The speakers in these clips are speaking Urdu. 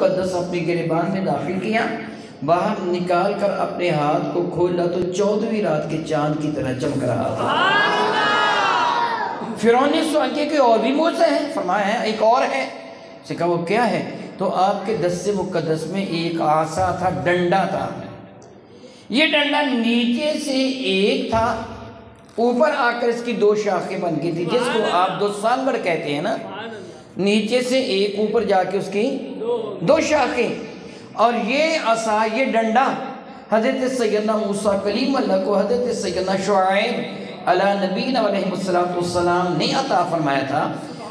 مقدس اپنے گریبان میں داخل کیا، باہر نکال کر اپنے ہاتھ کو کھولا تو 14ویں رات کے چاند کی طرح چمک رہا تھا۔ فرعون نے سوال کیا کہ اور بھی معجزہ ہے؟ فرمایا ہے ایک اور ہے۔ اسے کہا وہ کیا ہے؟ تو آپ کے دست مقدس میں ایک عصا تھا، ڈنڈا تھا۔ یہ ڈنڈا نیچے سے ایک تھا، اوپر آ کر اس کی 2 شاخیں بن گئی تھی، جس کو آپ 2 سانگڑ کہتے ہیں نا۔ نیچے سے ایک، اوپر جا کے اس کی 2 شاخیں۔ اور یہ عصا، یہ ڈنڈا حضرت سیدنا موسیٰ کلیم اللہ کو حضرت سیدنا شعیب علیہ نبینا علیہ السلام نے عطا فرمایا تھا،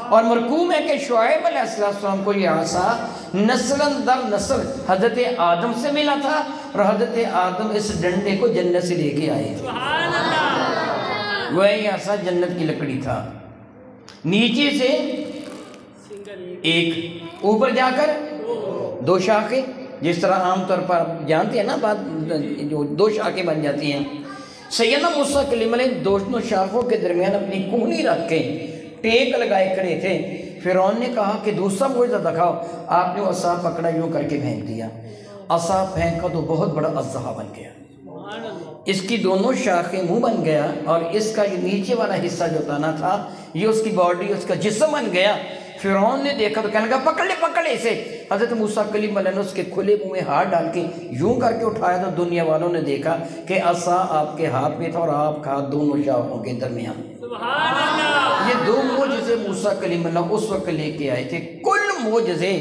اور مرقوم ہے کہ شعیب علیہ السلام کو یہ عصا نسلاً در نسل حضرت آدم سے ملا تھا، اور حضرت آدم اس ڈنڈے کو جنت سے لے کے آئے تھے۔ وہ یہ عصا جنت کی لکڑی تھا، نیچے سے ایک، اوپر جا کر 2 شاخیں، جس طرح عام طور پر جانتے ہیں نا بات، جو 2 شاخیں بن جاتی ہیں۔ سیدنا موسیٰ کلیم علیہ دونوں شاخوں کے درمیان اپنی کونی رکھ کے ٹیک لگائے کھڑے تھے۔ فرعون نے کہا کہ دوسرا معجزہ دکھاؤ۔ آپ نے عصا پکڑا، یوں کر کے پھینک دیا، عصا پھینکا تو بہت بڑا اژدہا بن گیا، اس کی دونوں شاخیں منہ بن گیا، اور اس کا یہ نیچے والا حصہ جو تانا تھا یہ اس کی باڈی، اس کا جسم بن گیا۔ فرعون نے دیکھا تو کہنے لگا پکڑ لے اسے۔ حضرت موسیٰ کلیم علیہ نے اس کے کھلے منہ میں ہاتھ ڈال کے یوں کر کے اٹھایا تو دنیا والوں نے دیکھا کہ عصا آپ کے ہاتھ میں تھا اور آپ کا ہاتھ دونوں شاخوں کے درمیان۔ یہ 2 معجزے موسیٰ کلیم اللہ اس وقت لے کے آئے تھے۔ کل معجزے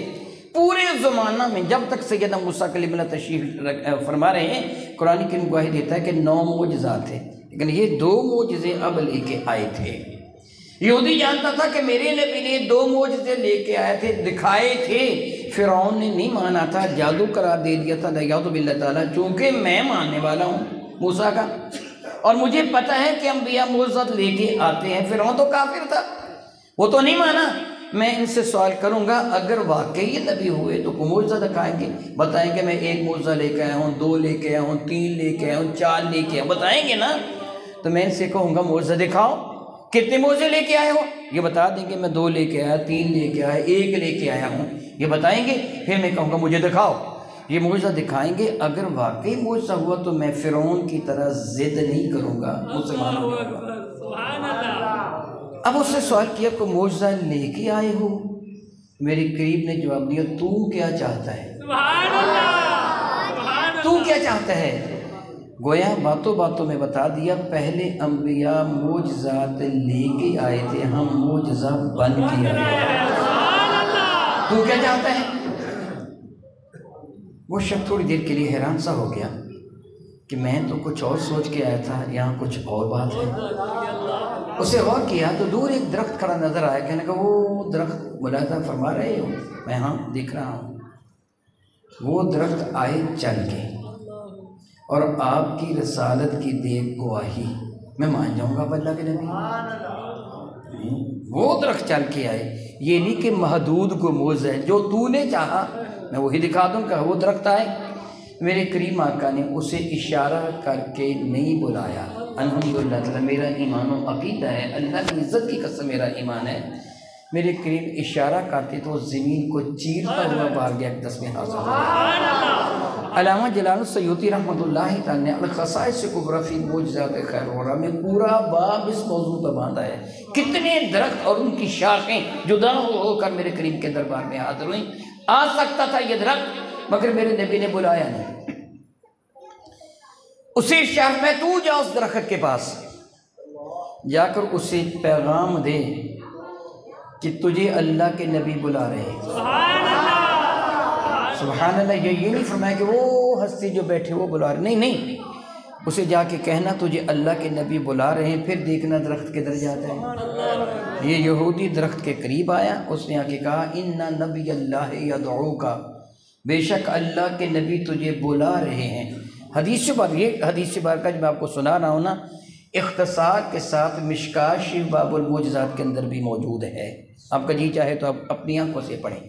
پورے زمانہ میں جب تک سیدنا موسیٰ کلیم اللہ تشریف فرما رہے ہیں، قرآن کریم گواہی دیتا ہے کہ 9 معجزات تھے، لیکن یہ 2 معجزے اب لے کے آئے تھے۔ یہودی جانتا تھا کہ میرے نبی نے 2 معجزے لے کے آئے تھے، دکھائے تھے۔ فرعون نے نہیں مانا تھا، جادو قرار دے دیا تھا، نعوذ باللہ تعالیٰ، چونکہ میں ماننے والا ہوں موسیٰ کا، اور مجھے پتہ ہے کہ انبیاء معجزات لے کے آتے ہیں۔ فرعون تو کافر تھا، وہ تو نہیں مانا۔ میں ان سے سوال کروں گا، اگر واقعی یہ نبی ہوئے تو کوئی معجزہ دکھائیں گے، بتائیں گے میں 1 معجزہ لے کے آیا ہوں، 2 لے کے آیا ہوں، 3 لے کے آیا ہوں، 4 لے کے آیا ہوں، بتائیں گے نا؟ تو میں ان سے کہوں گا معجزہ دکھاؤ، کتنے معجزے لے کے آئے ہو؟ یہ بتا دیں گے میں 2 لے کے آیا، 3 لے کے آیا، 1 لے کے آیا ہوں، یہ بتائیں گے۔ پھر میں کہوں گا مجھے دکھاؤ، یہ معجزہ دکھائیں گے۔ اگر واقعی معجزہ ہوا تو میں فرعون کی طرح ضد نہیں کروں گا، مسلمان ہوں گا۔ اب اس سے سوال کیا کہ معجزہ لے کے آئے ہو؟ میرے قریب نے جواب دیا تو کیا چاہتا ہے؟ تو کیا چاہتا ہے؟ گویا باتوں باتوں میں بتا دیا، پہلے انبیاء معجزات لے کے آئے تھے، ہم معجزہ بن کے آئے۔ تو کیا چاہتا ہے؟ وہ شخص تھوڑی دیر کے لیے حیران سا ہو گیا کہ میں تو کچھ اور سوچ کے آیا تھا، یہاں کچھ اور بات ہے۔ اسے غور کیا تو دور ایک درخت کھڑا نظر آیا، کہنے کا وہ درخت ملاحظہ فرما رہے ہو؟ میں ہاں دیکھ رہا ہوں۔ وہ درخت آئے چل کے، اور آپ کی رسالت کی دیکھ گواہی میں مان جاؤں گا اللہ کے نبی۔ وہ درخت چل کے آئے، یہ نہیں کہ محدود کو معجزہ ہے، جو تو نے چاہا میں وہی دکھا دوں گا۔ وہ درخت آئے، میرے کریم آقا نے اسے اشارہ کر کے نہیں بلایا۔ الحمدللہ تعالیٰ میرا ایمان و عقیدہ ہے، اللہ کی عزت کی قسم میرا ایمان ہے، میرے کریم اشارہ کرتے تو زمین کو چیرتا ہوا باہر گیا اقدس میں حاضر ہوا۔ علامہ جلال السیوطی رحمۃ اللہ تعالیٰ نے الخصائص کبریٰ فی معجزات خیر الورا میں پورا باب اس موضوع پر باندھا ہے۔ کتنے درخت اور ان کی شاخیں جدا ہو کر میرے کریم کے دربار میں حاضر ہوئیں۔ آ سکتا تھا یہ درخت، مگر میرے نبی نے بلایا نہیں۔ اسے شاخ میں تو جا اس درخت کے پاس جا کر اسے پیغام دے کہ تجھے اللہ کے نبی بلا رہے ہیں۔ سبحان اللہ۔ یہ نہیں فرمایا کہ وہ ہستی جو بیٹھے وہ بلا رہے، نہیں، اسے جا کے کہنا تجھے اللہ کے نبی بلا رہے ہیں، پھر دیکھنا درخت کدھر جاتا ہے۔ یہ یہودی درخت کے قریب آیا، اس نے آ کے کہا اِنَّ نبی اللہ یدعوک، بے شک اللہ کے نبی تجھے بلا رہے ہیں۔ حدیث بارکہ جب میں آپ کو سنا رہا ہوں نا، اختصار کے ساتھ مشکوٰۃ شریف باب المعجزات کے اندر بھی موجود ہے، آپ کا جی چاہے تو آپ اپنی آنکھوں سے پڑھیں۔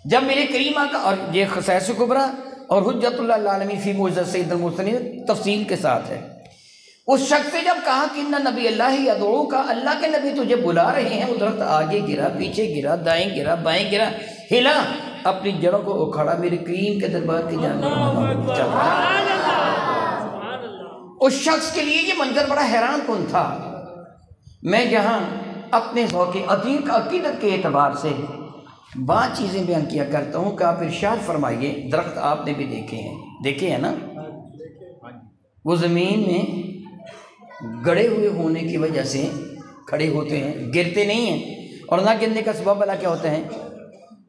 جب میرے کریم آقا، اور یہ خصائص کبریٰ اور حجت اللہ العالمین فی معجزات سید المرسلین تفصیل کے ساتھ ہے۔ اس شخص سے جب کہا کہ اِنَّ نبی اللہ یدعوک، اللہ کے نبی تجھے بلا رہے ہیں، وہ درخت آگے گرا، پیچھے گرا، دائیں گرا، بائیں گرا، ہلا، اپنی جڑوں کو اکھاڑا میرے کریم کے دربار کی جانب چل رہا ہے۔ اس شخص کے لیے یہ منظر بڑا حیران کن تھا۔ میں یہاں اپنے ذوق عتیق عقیدت کے اعتبار سے بعض چیزیں بیان کیا کرتا ہوں کہ آپ ارشاد فرمائیے، درخت آپ نے بھی دیکھے ہیں نا، وہ زمین میں گڑے ہوئے ہونے کی وجہ سے کھڑے ہوتے ہیں، گرتے نہیں ہیں، اور نہ گرنے کا سبب بلا کیا ہوتا ہے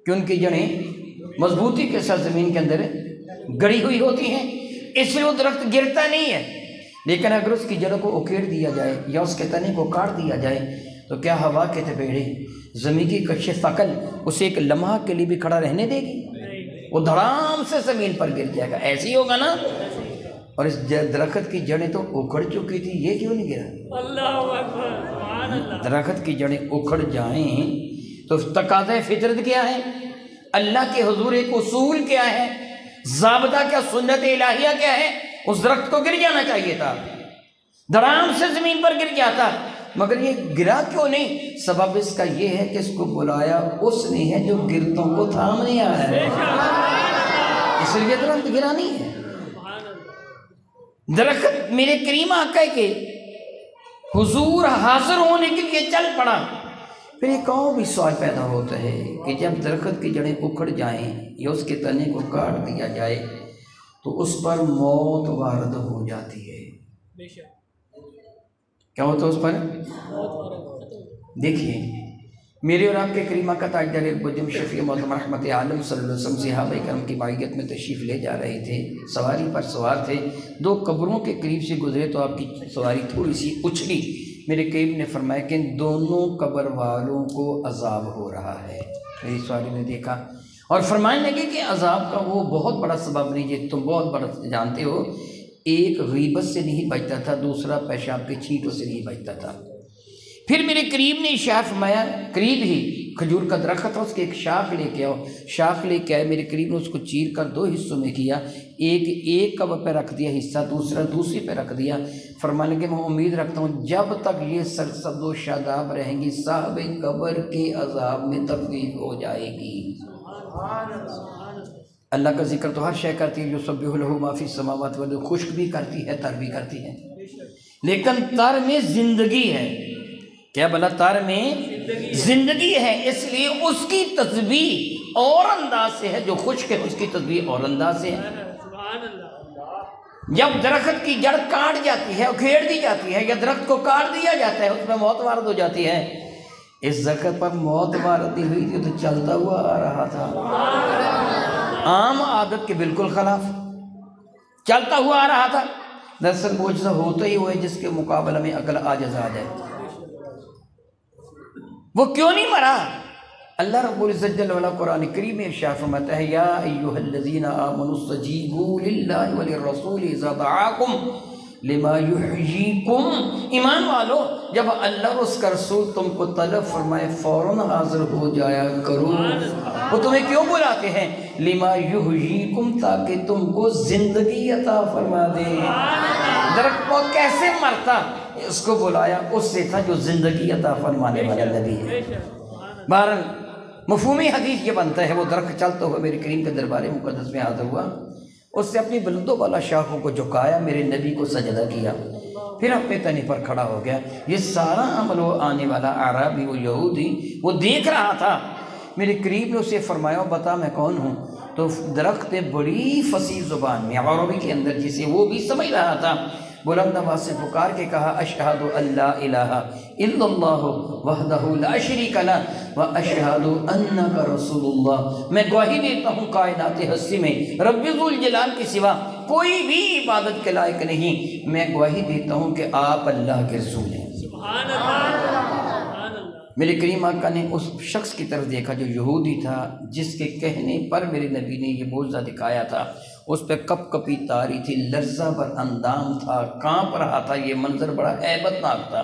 کہ ان کی جڑیں مضبوطی کے ساتھ زمین کے اندر گڑی ہوئی ہوتی ہیں، اس لیے وہ درخت گرتا نہیں ہے۔ لیکن اگر اس کی جڑوں کو اکھیڑ دیا جائے یا اس کے تنے کو کاٹ دیا جائے تو کیا ہوا کے تپیڑے زمین کی کش ثقل اسے ایک لمحہ کے لیے بھی کھڑا رہنے دے گی؟ وہ دھڑام سے زمین پر گر جائے گا، ایسے ہی ہوگا نا۔ اور اس درخت کی جڑیں تو اکھڑ چکی تھی، یہ کیوں نہیں گرا؟ اللہ اکبر۔ درخت کی جڑیں اکھڑ جائیں تو تقاضۂ فطرت کیا ہے؟ اللہ کے حضور ایک اصول کیا ہے، ضابطہ کیا، سنت الہیہ کیا ہے؟ اس درخت کو گر جانا چاہیے تھا، دھڑام سے زمین پر گر جاتا، مگر یہ گرا کیوں نہیں؟ سبب اس کا یہ ہے کہ اس کو بلایا اس نے ہے جو گرتوں کو تھامنے آیا ہے، اس لیے درخت گرا نہیں ہے۔ درخت میرے کریم آقا کے حضور حاضر ہونے کے لیے چل پڑا۔ پھر ایک اور بھی سوال پیدا ہوتا ہے کہ جب درخت کی جڑیں اکھڑ جائیں یا اس کے تنے کو کاٹ دیا جائے تو اس پر موت وارد ہو جاتی ہے۔ کیا ہوتا ہے اس پر؟ دیکھیے میرے اور آپ کے کریمہ کا تاجدار البجم شفیع معظم رحمت عالم صلی اللہ علیہ وسلم صحابہ کرام کی معیت میں تشریف لے جا رہے تھے، سواری پر سوار تھے، دو قبروں کے قریب سے گزرے تو آپ کی سواری تھوڑی سی اچھلی۔ میرے کریم نے فرمایا کہ ان دونوں قبر والوں کو عذاب ہو رہا ہے۔ میری سواری نے دیکھا اور فرمانے لگے کہ عذاب کا وہ بہت بڑا سبب نہیں، یہ تم بہت بڑا جانتے ہو، ایک غیبت سے نہیں بچتا تھا، دوسرا پیشاب کے چھینٹوں سے نہیں بچتا تھا۔ پھر میرے قریب نے اشارہ فرمایا، قریب ہی کھجور کا درخت تھا، اس کے ایک شاخ لے کے آؤ۔ شاخ لے کے آئے، میرے قریب نے اس کو چیر کر دو حصوں میں کیا، ایک قبر پہ رکھ دیا حصہ، دوسرا دوسری پہ رکھ دیا۔ فرمانے لگے میں امید رکھتا ہوں جب تک یہ سرسبز و شاداب رہیں گی صاحب قبر کے عذاب میں تخفیف ہو جائے گی۔ اللہ کا ذکر تو ہر شے کرتی ہے، جو یسبح لہ ما فی السماوات والارض، خشک بھی کرتی ہے، تر بھی کرتی ہے، لیکن تر میں زندگی ہے۔ کیا بلا تر میں زندگی ہے، اس لیے اس کی تسبیح اور انداز سے ہے، جو خشک ہے اس کی تسبیح اور انداز سے ہے۔ جب درخت کی جڑ کاٹ جاتی ہے، اکھیڑ دی جاتی ہے، یا درخت کو کاٹ دیا جاتا ہے، اس میں موت وارد ہو جاتی ہے۔ اس درخت پر موت وارد ہوئی تھی تو چلتا ہوا آ رہا تھا، عام عادت کے بالکل خلاف چلتا ہوا آ رہا تھا۔ دراصل معجزہ ہوتا ہی ہوئے جس کے مقابلہ میں عقل عاجز آ جائے۔ وہ کیوں نہیں مرا؟ اللہ رب العزت جل وعلا قرآن کریم میں ارشاد فرماتا ہے، یا ایھا الذین آمنوا استجیبوا للہ وللرسول اذا دعاکم لما یحییکم۔ ایمان والو، جب اللہ اور اس کا رسول تم کو طلب فرمائے فوراً حاضر ہو جایا کرو۔ وہ تمہیں کیوں بلاتے ہیں؟ لما یحییکم، تاکہ تم کو زندگی عطا فرما دے۔ درخت کو کیسے مرتا؟ اس کو بلایا اس سے تھا جو زندگی عطا فرمانے والا نبی ہے۔ بہرحال مفہومی حدیث یہ بنتا ہے، وہ درخت چلتا ہوا میرے کریم کے دربار مقدس میں حاضر ہوا، اس سے اپنی بلند و بالا شاخوں کو جھکایا، میرے نبی کو سجدہ کیا، پھر اپنے تنے پر کھڑا ہو گیا۔ یہ سارا عمل وہ آنے والا اعرابی، وہ یہودی، وہ دیکھ رہا تھا۔ میرے قریب نے اسے فرمایا بتا میں کون ہوں؟ تو درخت نے بڑی فصیح زبان میں عربی کے اندر جسے وہ بھی سمجھ رہا تھا، بلند آواز سے پکار کے کہا، اشہد ان لا الہ الا اللہ وحدہ لا شریک لہ واشہد انک رسول اللہ۔ میں گواہی دیتا ہوں کائنات ہستی میں رب ذوالجلال کے سوا کوئی بھی عبادت کے لائق نہیں، میں گواہی دیتا ہوں کہ آپ اللہ کے رسول ہیں۔ سبحان اللہ۔ میرے کریم آقا نے اس شخص کی طرف دیکھا جو یہودی تھا، جس کے کہنے پر میرے نبی نے یہ معجزہ دکھایا تھا۔ اس پہ کپ کپی تاری تھی، لرزہ بر اندام تھا، کانپ رہا تھا، یہ منظر بڑا ہیبت ناک تھا۔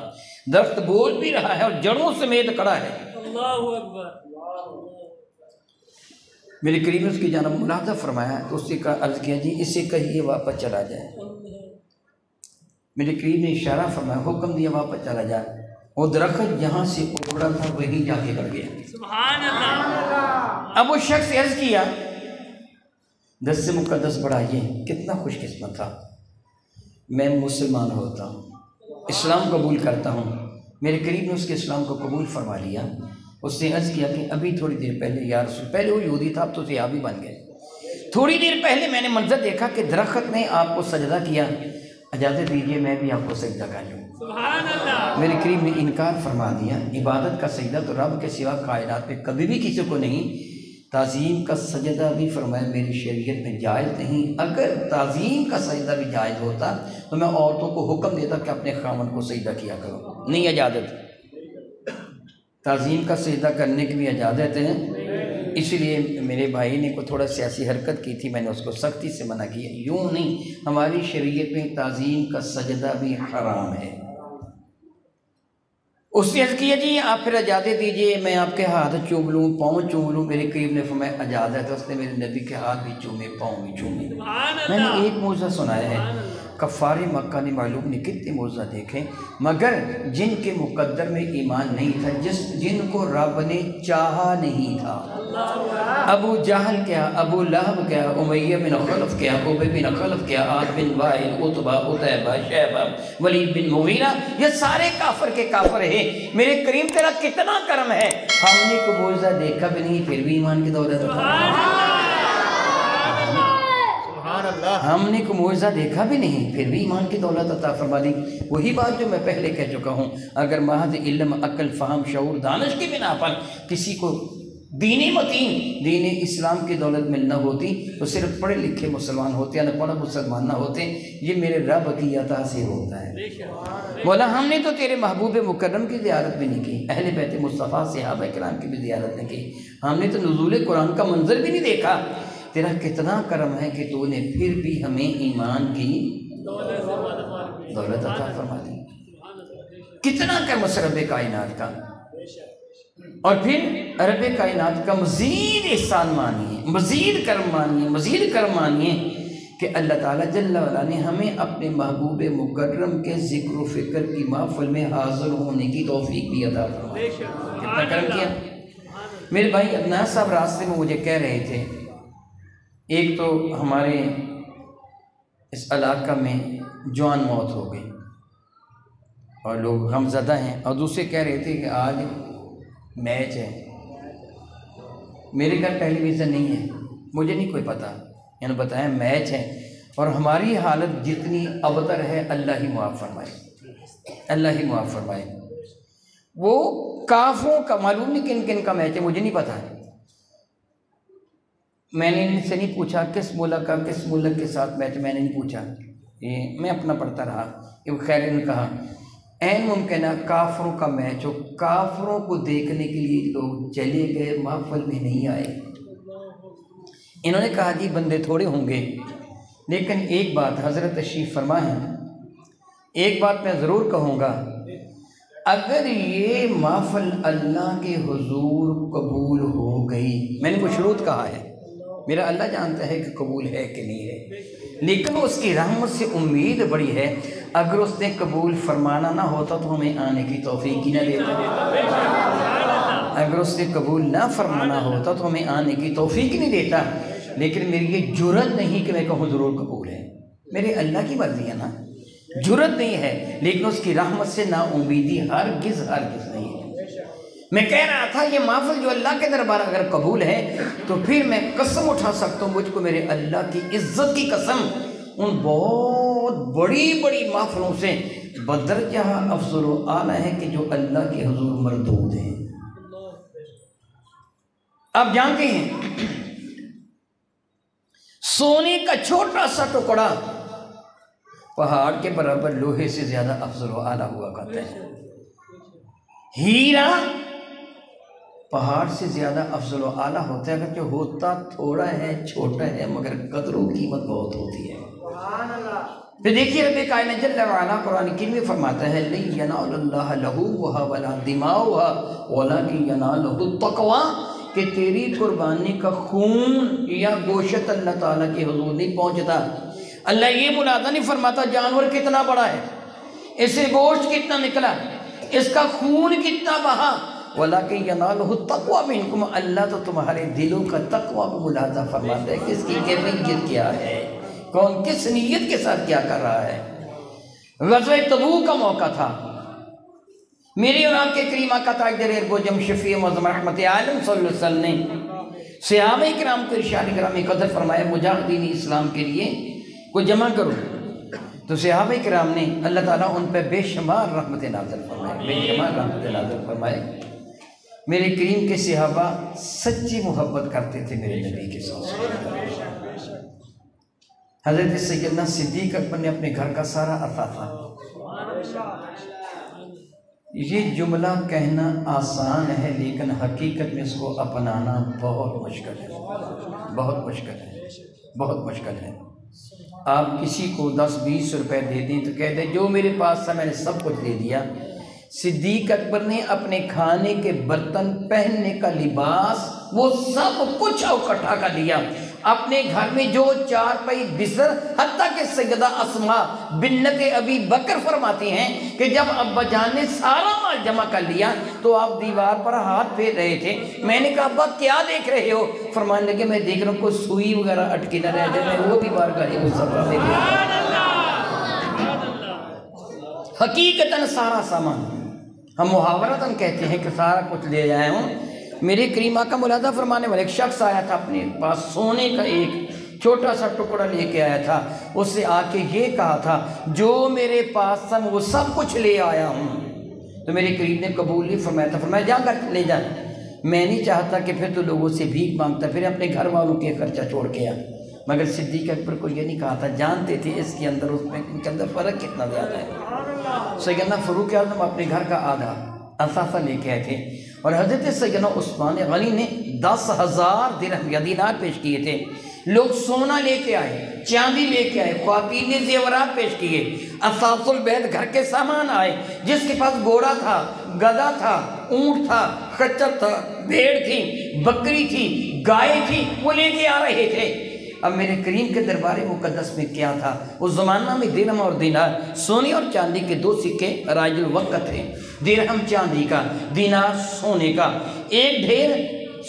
درخت بول بھی رہا ہے اور جڑوں سمیت کھڑا ہے۔ اللہ اکبر۔ میرے کریم نے اس کی جانب ملاحظہ فرمایا تو اس سے عرض کیا جی اسے کہیے واپس چلا جائے۔ میرے کریم نے اشارہ فرمایا، حکم دیا واپس چلا جائے۔ وہ درخت جہاں سے اکھڑا تھا وہیں جا کے گڑ گیا۔ سبحان اللہ۔ اب وہ شخص عرض کیا دس سے مقدس بڑھائیے، کتنا خوش قسمت تھا، میں مسلمان ہوتا ہوں، اسلام قبول کرتا ہوں۔ میرے قریب نے اس کے اسلام کو قبول فرما لیا۔ اس نے عرض کیا کہ ابھی تھوڑی دیر پہلے یا رسول، پہلے وہ یہودی تھا اب تو صحابی بن گئے، تھوڑی دیر پہلے میں نے منظر دیکھا کہ درخت نے آپ کو سجدہ کیا، اجازت دیجیے میں بھی آپ کو سجدہ کر لوں۔ سبحان اللہ۔ میرے قریب نے انکار فرما دیا، عبادت کا سجدہ تو رب کے سوا کائنات میں کبھی بھی کسی کو نہیں، تعظیم کا سجدہ بھی فرمایا میری شریعت میں جائز نہیں۔ اگر تعظیم کا سجدہ بھی جائز ہوتا تو میں عورتوں کو حکم دیتا کہ اپنے خاوند کو سجدہ کیا کرو، نہیں اجازت۔ تعظیم کا سجدہ کرنے کی بھی اجازت ہے، اسی لیے میرے بھائی نے کوئی تھوڑا سیاسی حرکت کی تھی، میں نے اس کو سختی سے منع کیا، یوں نہیں، ہماری شریعت میں تعظیم کا سجدہ بھی حرام ہے۔ اس نے عرض کیا جی آپ پھر اجازت دیجئے میں آپ کے ہاتھ چوم لوں، پاؤں چوم لوں۔ میرے قریب نے فرمایا اجازت ہے۔ اس نے میرے نبی کے ہاتھ بھی چومے، پاؤں بھی چومے۔ میں نے ایک معجزہ سنایا ہے، کفار مکہ نے معلوم نہیں کتنے معجزہ دیکھے، مگر جن کے مقدر میں ایمان نہیں تھا، جن کو رب نے چاہا نہیں تھا، ابو جہل کیا، ابو لہب کیا، امیہ بن خلف کیا، ابی بن خلف کیا، عاص بن وائل، عتبہ، عتیبہ، شیبہ، ولید بن مغیرہ، یہ سارے کافر کے کافر ہیں۔ میرے کریم تیرا کتنا کرم ہے، ہم نے کوئی معجزہ دیکھا بھی نہیں پھر بھی ایمان کی دولت تھا، ہم نے کوئی معجزہ دیکھا بھی نہیں پھر بھی ایمان کی دولت عطا فرما دی۔ وہی بات جو میں پہلے کہہ چکا ہوں، اگر محض علم، عقل، فہم، شعور، دانش کی بنا پر کسی کو دین متین، دین اسلام کی دولت ملنا ہوتی تو صرف پڑھے لکھے مسلمان ہوتے ہیں، نہ پڑھا مسلمان نہ ہوتے۔ یہ میرے رب کی عطا سے ہوتا ہے۔ مولا ہم نے تو تیرے محبوب مکرم کی زیارت بھی نہیں کی، اہل بیت مصطفیٰ صحابہ کرام کی بھی زیارت نہیں کی، ہم نے تو نزول قرآن کا منظر بھی نہیں دیکھا۔ تیرا کتنا کرم ہے کہ تو نے پھر بھی ہمیں ایمان کی دولت عطا فرما دی۔ کتنا کرم اس رب کائنات کا، اور پھر رب کائنات کا مزید احسان مانیے، مزید کرم مانیے، مزید کرم مانیے کہ اللہ تعالیٰ جل وعلا نے ہمیں اپنے محبوب مکرم کے ذکر و فکر کی محفل میں حاضر ہونے کی توفیق بھی عطا فرمائے۔ کتنا کرم کیا۔ میرے بھائی عدنان صاحب راستے میں مجھے کہہ رہے تھے، ایک تو ہمارے اس علاقہ میں جوان موت ہو گئی اور لوگ غمزدہ ہیں، اور دوسرے کہہ رہے تھے کہ آج میچ ہے، میرے گھر ٹیلی ویژن نہیں ہے، مجھے نہیں کوئی پتہ، انہوں نے بتایا میچ ہے، اور ہماری حالت جتنی ابتر ہے اللہ ہی معاف فرمائے، اللہ ہی معاف فرمائے۔ وہ کافروں کا معلوم نہیں کن کن کا میچ ہے، مجھے نہیں پتہ، میں نے ان سے نہیں پوچھا کس ملک کا کس ملک کے ساتھ میچ، میں نے نہیں پوچھا، یہ میں اپنا پڑھتا رہا۔ خیر نے کہا این ممکن ہے کافروں کا میچ ہو، کافروں کو دیکھنے کے لیے لوگ چلے گئے، محفل میں نہیں آئے۔ انہوں نے کہا جی بندے تھوڑے ہوں گے، لیکن ایک بات حضرت تشریف فرما ہے، ایک بات میں ضرور کہوں گا، اگر یہ محفل اللہ کے حضور قبول ہو گئی، میں نے کوئی شروط کہا ہے، میرا اللہ جانتا ہے کہ قبول ہے کہ نہیں ہے، لیکن اس کی رحمت سے امید بڑی ہے، اگر اس نے قبول فرمانا نہ ہوتا تو ہمیں آنے کی توفیق ہی نہ دیتا، اگر اس نے قبول نہ فرمانا ہوتا تو ہمیں آنے کی توفیق نہیں دیتا، لیکن میری یہ جرت نہیں کہ میں کہوں ضرور قبول ہے، میرے اللہ کی مرضی ہے نا، جرت نہیں ہے، لیکن اس کی رحمت سے نا امیدی ہرگز ہرگز نہیں ہے۔ میں کہہ رہا تھا یہ محفل جو اللہ کے دربار اگر قبول ہے تو پھر میں قسم اٹھا سکتا ہوں، مجھ کو میرے اللہ کی عزت کی قسم، ان بہت بڑی بڑی محفلوں سے بدرجہ افضل و اعلیٰ ہے کہ جو اللہ کے حضور مردود ہیں۔ آپ جانتے ہیں سونے کا چھوٹا سا ٹکڑا پہاڑ کے برابر لوہے سے زیادہ افضل و اعلیٰ ہوا کرتا ہے، ہیرا پہاڑ سے زیادہ افضل و اعلیٰ ہوتا ہے، اگر جو ہوتا تھوڑا ہے، چھوٹا ہے، مگر قدر و قیمت بہت ہوتی ہے۔ پھر دیکھیے رب کائنات جل وعلا قرآن کریم میں فرماتا ہے لَن يَنَالَ اللَّهَ لُحُومُهَا وَلَا دِمَاؤُهَا وَلَٰكِن يَنَالُهُ التَّقْوَىٰ، کہ تیری قربانی کا خون یا گوشت اللہ تعالیٰ کے حضور نہیں پہنچتا۔ اللہ یہ ملاحظہ نہیں فرماتا جانور کتنا بڑا ہے، اس سے گوشت کتنا نکلا، اس کا خون کتنا بہا، وَلَكِنْ يَنَالُهُ التَّقْوَى مِنْكُمْ، اللہ تو تمہارے دلوں کا تقوی کو ملاحظہ فرماتا ہے، کس کی کیفیت کیا ہے، کون کس نیت کے ساتھ کیا کر رہا ہے۔ غزوہ تبوک کا موقع تھا، میری اور آپ کے کریمہ کا تاجدار اربوجم شفیع معظم رحمت عالم صلی اللہ علیہ وسلم نے صحابہ کرام کو ارشاد کرام قدر فرمایا مجاہدین اسلام کے لیے کو جمع کرو، تو صحابہ کرام نے اللہ تعالیٰ ان پہ بے شمار رحمت نازل فرمائے، بے شمار رحمت نازل فرمائے۔ میرے کریم کے صحابہ سچی محبت کرتے تھے میرے نبی کے ساتھ۔ حضرت سیدنا صدیق اکبر نے اپنے گھر کا سارا اثاثہ، یہ جملہ کہنا آسان ہے لیکن حقیقت میں اس کو اپنانا بہت مشکل ہے، بہت مشکل ہے، بہت مشکل ہے۔ آپ کسی کو 10-20 روپے دے دیں تو کہہ دیں جو میرے پاس تھا میں نے سب کچھ دے دیا۔ صدیق اکبر نے اپنے کھانے کے برتن، پہننے کا لباس، وہ سب کچھ اکٹھا کر لیا۔ اپنے گھر میں جو چارپائی بستر، حتیٰ کہ سیدہ اسماء بنت ابی بکر فرماتی ہیں کہ جب ابا جان نے سارا مال جمع کر لیا تو آپ دیوار پر ہاتھ پھیر رہے تھے۔ میں نے کہا ابا کیا دیکھ رہے ہو؟ فرمانے لگے میں دیکھ رہا ہوں کوئی سوئی وغیرہ اٹکی نہ رہ جائے، میں وہ بھی بار گاڑی کو سفر دے دیا۔ حقیقتاً سارا سامان، ہم محاورتاً کہتے ہیں کہ سارا کچھ لے جائے ہوں۔ میرے کریمہ کا ملاحظہ فرمانے والے ایک شخص آیا تھا، اپنے پاس سونے کا ایک چھوٹا سا ٹکڑا لے کے آیا تھا، اس سے آ کے یہ کہا تھا جو میرے پاس تھا وہ سب کچھ لے آیا ہوں۔ تو میرے کریم نے قبول نہیں فرمایا تھا، فرمایا جا کر لے جا، میں نہیں چاہتا کہ پھر تو لوگوں سے بھیک مانگتا، پھر اپنے گھر والوں کے خرچہ چھوڑ کے آ۔ مگر صدیق اکبر کو یہ نہیں کہا تھا، جانتے تھے اس کے اندر اس میں ان کے اندر فرق کتنا زیادہ ہے۔ سیدنا فاروق اعظم اپنے گھر کا آدھا اثاثہ لے کے آئے تھے، اور حضرت سیدنا عثمان غنی نے 10,000 درہم یا دینار پیش کیے تھے۔ لوگ سونا لے کے آئے، چاندی لے کے آئے، خواتین نے زیورات پیش کیے، اثاث البیت گھر کے سامان آئے، جس کے پاس گھوڑا تھا، گدھا تھا، اونٹ تھا، خچر تھا، بھیڑ تھی، بکری تھی، گائے تھی، وہ لے کے آ رہے تھے۔ اب میرے کریم کے دربار مقدس میں کیا تھا؟ اس زمانہ میں درہم اور دینار، سونے اور چاندی کے 2 سکے رائج الوقت تھے، درہم چاندی کا، دینار سونے کا۔ ایک ڈھیر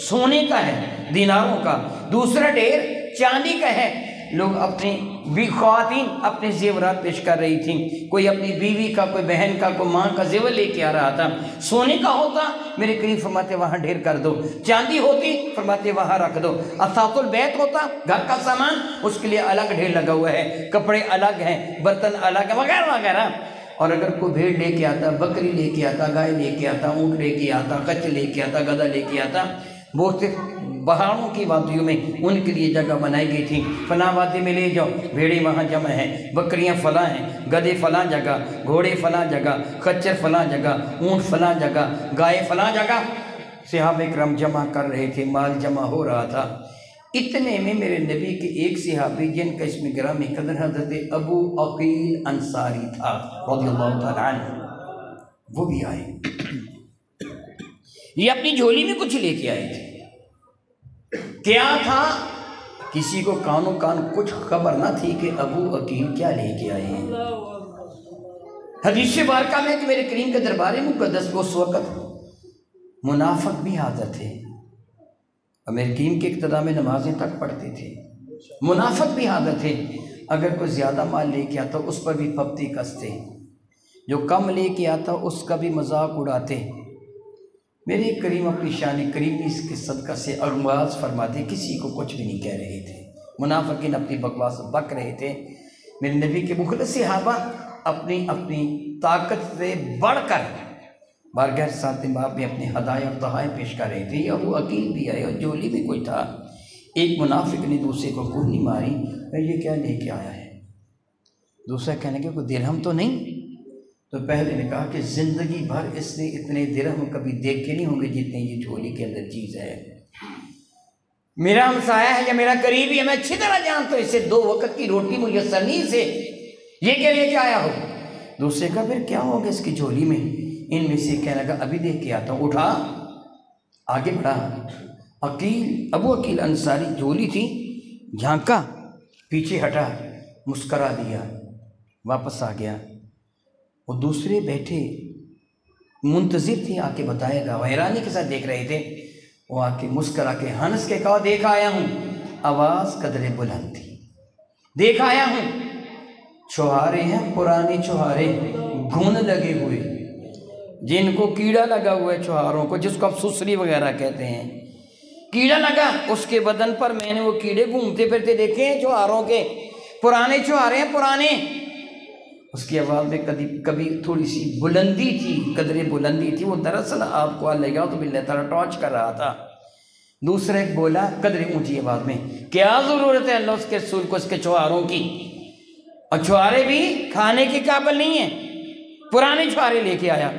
سونے کا ہے دیناروں کا، دوسرا ڈھیر چاندی کا ہے۔ لوگ اپنی خواتین اپنے زیورات پیش کر رہی تھیں، کوئی اپنی بیوی کا، کوئی بہن کا، کوئی ماں کا زیور لے کے آ رہا تھا۔ سونے کا ہوتا میرے کریم فرماتے وہاں ڈھیر کر دو، چاندی ہوتی فرماتے وہاں رکھ دو، اثاث البیت ہوتا گھر کا سامان، اس کے لیے الگ ڈھیر لگا ہوا ہے، کپڑے الگ ہیں، برتن الگ ہیں، وغیرہ وغیرہ۔ اور اگر کوئی بھیڑ لے کے آتا، بکری لے کے آتا، گائے لے کے آتا، اونٹ لے کے آتا، خچر لے کے آتا، گدھا لے کے آتا، بہت سے پہاڑوں کی وادیوں میں ان کے لیے جگہ بنائی گئی تھی، فلاں وادی میں لے جاؤ، بھیڑیں وہاں جمع ہیں، بکریاں فلاں ہیں، گدھے فلاں جگہ، گھوڑے فلاں جگہ، خچر فلاں جگہ، اونٹ فلاں جگہ، گائے فلاں جگہ۔ صحابہ کرام جمع کر رہے تھے، مال جمع ہو رہا تھا۔ اتنے میں میرے نبی کے ایک صحابی جن کا اسم گرامی قدر حضرت ابو عقیل انصاری تھا رضی اللہ تعالیٰ عنہ، وہ بھی آئے۔ یہ اپنی جھولی میں کچھ لے کے آئے تھے۔ کیا تھا؟ کسی کو کانوں کان کچھ خبر نہ تھی کہ ابو عقیل کیا لے کے آئے ہیں۔ حدیث بارکہ میں کہ میرے کریم کے دربار مقدس میں اس وقت منافق بھی حاضر تھے، اور میرے کریم کے اقتداء میں نمازیں تک پڑھتے تھے، منافق بھی حاضر تھے۔ اگر کوئی زیادہ مال لے کے آتا اس پر بھی پھپتی کستے، جو کم لے کے آتا اس کا بھی مذاق اڑاتے۔ میرے کریم اپنی شان کریمی اس کے صدقہ سے اغماز فرماتے، کسی کو کچھ بھی نہیں کہہ رہے تھے، منافقین اپنی بکواس بک رہے تھے۔ میرے نبی کے مخلص صحابہ اپنی طاقت سے بڑھ کر بارگاہ ساتھ امام میں اپنے ہدایہ اور تحائف پیش کر رہے تھے۔ ابو عقیل بھی آئے اور جولی بھی کوئی تھا۔ ایک منافق نے دوسرے کو گولی ماری، یہ کیا لے کے آیا ہے؟ دوسرا کہنے کہ کوئی درہم تو نہیں؟ تو پہلے نے کہا کہ زندگی بھر اس نے اتنے درہم کبھی دیکھے نہیں ہوں گے جتنے یہ جھولی کے اندر چیز ہے۔ میرا ہمسایہ ہے یا میرا قریبی ہے، میں اچھی طرح جانتا ہوں، اسے 2 وقت کی روٹی میسر نہیں سے، یہ کیا لے کے آیا ہو؟ دوسرے کا پھر کیا ہوگا اس کی جھولی میں؟ ان میں سے کہنے لگا ابھی دیکھ کے آتا ہوں۔ اٹھا، آگے بڑھا، ابو عقیل انصاری جھولی تھی، جھانکا، پیچھے ہٹا، مسکرا دیا، واپس آ گیا۔ وہ دوسرے بیٹھے منتظر تھی آ کے بتائے گا، وہ حیرانی کے ساتھ دیکھ رہے تھے۔ وہ آ کے مسکرا کے ہنس کے کہا دیکھ آیا ہوں، آواز قدرے بلند تھی، دیکھ آیا ہوں، چوہارے ہیں پرانے چوہارے گھن لگے ہوئے، جن کو کیڑا لگا ہوا ہے چوہاروں کو، جس کو آپ سسری وغیرہ کہتے ہیں، کیڑا لگا اس کے بدن پر، میں نے وہ کیڑے گھومتے پھرتے دیکھے ہیں چوہاروں کے، پرانے چوہارے ہیں پرانے۔ اس کی آواز میں کبھی تھوڑی سی بلندی تھی، قدرے بلندی تھی، وہ دراصل آپ کو اللہ تو باللہ تعالیٰ ٹارچ کر رہا تھا۔ دوسرا ایک بولا قدرے اونچی آواز میں، کیا ضرورت ہے اللہ اس کے رسول کو اس کے چوہاروں کی، اور چوہارے بھی کھانے کے قابل نہیں ہیں، پرانے چوہارے لے کے آیا۔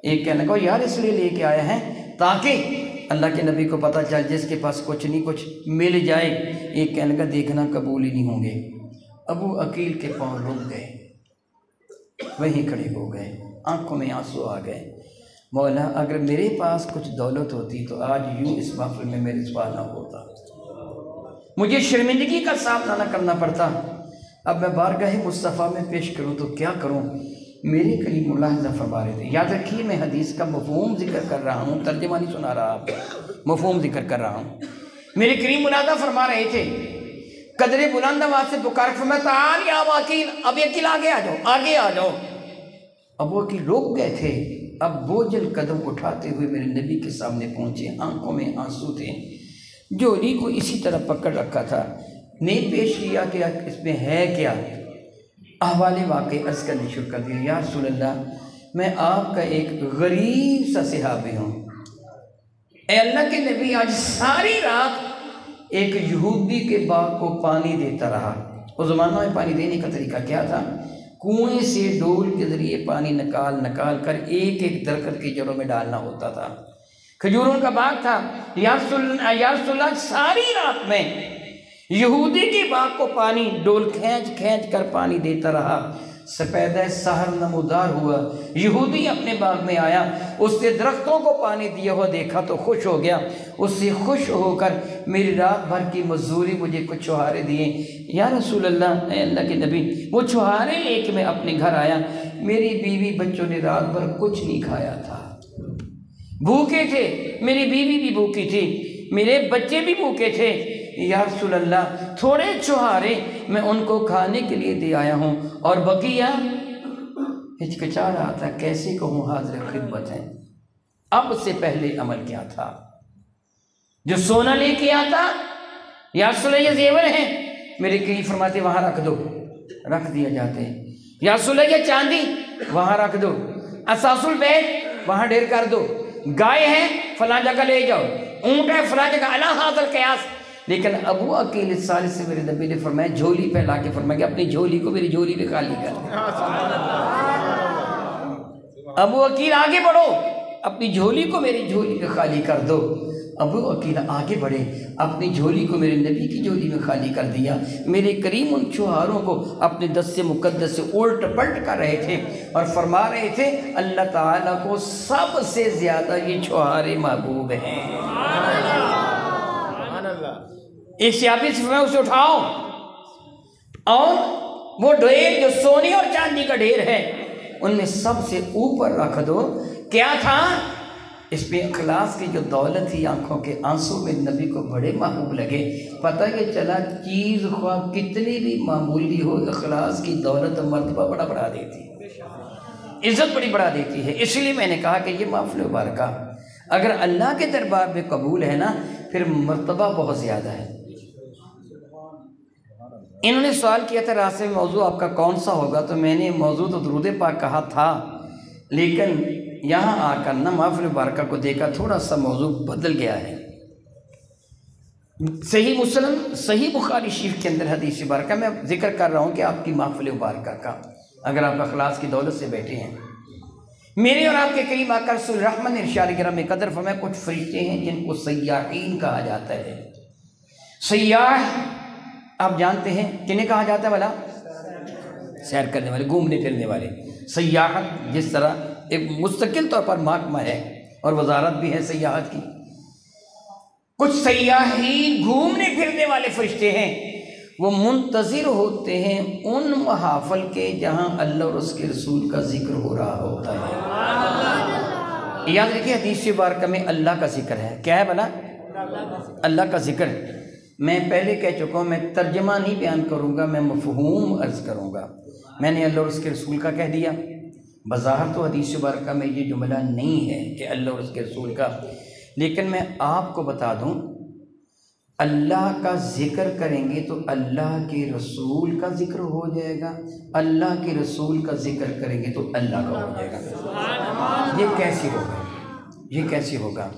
ایک کہنے لگا یار اس لیے لے کے آیا ہے تاکہ اللہ کے نبی کو پتہ چل جس کے پاس کچھ نہیں کچھ مل جائے۔ ایک کہنے لگا دیکھنا قبول ہی نہیں ہوں گے۔ ابو عقیل کے پاؤں رک گئے، وہیں کھڑے ہو گئے، آنکھوں میں آنسو آ گئے۔ مولا اگر میرے پاس کچھ دولت ہوتی تو آج یوں اس محفل میں میرے سوال نہ ہوتا، مجھے شرمندگی کا سامنا نہ کرنا پڑتا۔ اب میں بارگاہ مصطفیٰ میں پیش کروں تو کیا کروں؟ میرے قریب ملاحظہ فرما رہے تھے، یاد رکھیے میں حدیث کا مفہوم ذکر کر رہا ہوں، ترجمہ نہیں سنا رہا آپ کو، مفہوم ذکر کر رہا ہوں۔ میرے قریب ملاحظہ فرما رہے تھے، قدرے بلند آواز سے پکار فرمایا تعال یا ابو عقیل، اب عقیل آگے آ جاؤ، آگے آ جاؤ۔ ابو عقیل رک گئے تھے، اب بوجھل قدم اٹھاتے ہوئے میرے نبی کے سامنے پہنچے، آنکھوں میں آنسو تھے، جولی کو اسی طرح پکڑ رکھا تھا۔ نے پیش کیا کہ اس میں ہے کیا؟ احوال واقع عرض کرنے شروع کر دیا، یا رسول اللہ میں آپ کا ایک غریب سا صحابی ہوں، اے اللہ کے نبی آج ساری رات ایک یہودی کے باغ کو پانی دیتا رہا۔ اس زمانہ میں پانی دینے کا طریقہ کیا تھا؟ کنویں سے ڈول کے ذریعے پانی نکال کر ایک ایک درخت کی جڑوں میں ڈالنا ہوتا تھا۔ کھجوروں کا باغ تھا۔ یا رسول اللہ ساری رات میں یہودی کے باغ کو پانی ڈول کھینچ کر پانی دیتا رہا۔ سپیدہ سحر نمودار ہوا، یہودی اپنے باغ میں آیا، اس سے درختوں کو پانی دیا ہوا دیکھا تو خوش ہو گیا، اس سے خوش ہو کر میری رات بھر کی مزدوری مجھے کچھ چوہارے دیے۔ یا رسول اللہ، اے اللہ کے نبی، وہ چوہارے لے کے میں اپنے گھر آیا، میری بیوی بچوں نے رات بھر کچھ نہیں کھایا تھا، بھوکے تھے، میری بیوی بھی بھوکی تھی، میرے بچے بھی بھوکے تھے۔ یا رسول اللہ تھوڑے چوہارے میں ان کو کھانے کے لیے دے آیا ہوں، اور بقیہ ہچکچا رہا تھا کیسے کہوں حاضر خدمت ہے۔ اب سے پہلے عمل کیا تھا؟ جو سونا لے کے آتا، یا رسول اللہ یہ زیور ہیں، میرے قریب فرماتے وہاں رکھ دو، رکھ دیا جاتے ہیں۔ یا رسول اللہ یہ چاندی وہاں رکھ دو، اساس البیت وہاں ڈھیر کر دو، گائے ہے فلاں جگہ لے جاؤ، اونٹ ہے فلاں جگہ، الا ھذا القیاس۔ لیکن ابو عقیل الثالث سے میرے نبی نے فرمایا، جھولی پھیلا کے فرمایا کہ اپنی جھولی کو میری جھولی میں خالی کر دو۔ ابو عقیل آگے بڑھو، اپنی جھولی کو میری جھولی میں خالی کر دو۔ ابو عقیل آگے بڑھے، اپنی جھولی کو میرے نبی کی جھولی میں خالی کر دیا۔ میرے کریم ان چوہاروں کو اپنے دست مقدس سے الٹ پلٹ کر رہے تھے اور فرما رہے تھے اللہ تعالیٰ کو سب سے زیادہ یہ چوہارے محبوب ہیں۔ ایک صحابی سے فرمایا اسے اٹھاؤ، اور وہ ڈھیر جو سونے اور چاندی کا ڈھیر ہے ان میں سب سے اوپر رکھ دو۔ کیا تھا اس پہ؟ اخلاص کی جو دولت تھی، آنکھوں کے آنسو میں نبی کو بڑے محبوب لگے۔ پتہ یہ چلا چیز خواہ کتنی بھی معمولی ہو، اخلاص کی دولت مرتبہ بڑا بڑھا دیتی، عزت بڑی بڑھا دیتی ہے۔ اس لیے میں نے کہا کہ یہ محفل مبارکہ اگر اللہ کے دربار میں قبول ہے نا، پھر مرتبہ بہت زیادہ ہے۔ انہوں نے سوال کیا تھا راستے میں موضوع آپ کا کون سا ہوگا، تو میں نے موضوع تو درود پاک کہا تھا، لیکن یہاں آ کر نا محفل مبارکہ کو دیکھا تھوڑا سا موضوع بدل گیا ہے۔ صحیح مسلم، صحیح بخاری شریف کے اندر حدیث مبارکہ میں ذکر کر رہا ہوں کہ آپ کی محفل مبارکہ کا، اگر آپ اخلاص کی دولت سے بیٹھے ہیں۔ میرے اور آپ کے قریب آ کر رسول رحمت نے ارشاد کرم میں قدر فرمایا کچھ فرشتے ہیں جن کو سیاحین کہا جاتا ہے۔ سیاح آپ جانتے ہیں کنہیں کہا جاتا ہے بھلا؟ سیر کرنے والے، گھومنے پھرنے والے۔ سیاحت جس طرح ایک مستقل طور پر محکمہ ہے اور وزارت بھی ہے سیاحت کی، کچھ سیاحین گھومنے پھرنے والے فرشتے ہیں، وہ منتظر ہوتے ہیں ان محافل کے جہاں اللہ اور اس کے رسول کا ذکر ہو رہا ہوتا ہے۔ یاد رکھیے حدیث مبارکہ میں اللہ کا ذکر ہے. کیا ہے بھلا؟ اللہ کا ذکر. میں پہلے کہہ چکا ہوں میں ترجمہ نہیں بیان کروں گا، میں مفہوم عرض کروں گا. میں نے اللہ اور اس کے رسول کا کہہ دیا. بظاہر تو حدیث مبارکہ میں یہ جملہ نہیں ہے کہ اللہ اور اس کے رسول کا، لیکن میں آپ کو بتا دوں اللہ کا ذکر کریں گے تو اللہ کے رسول کا ذکر ہو جائے گا، اللہ کے رسول کا ذکر کریں گے تو اللہ کا ہو جائے گا. یہ کیسے ہوگا؟ یہ کیسے ہوگا؟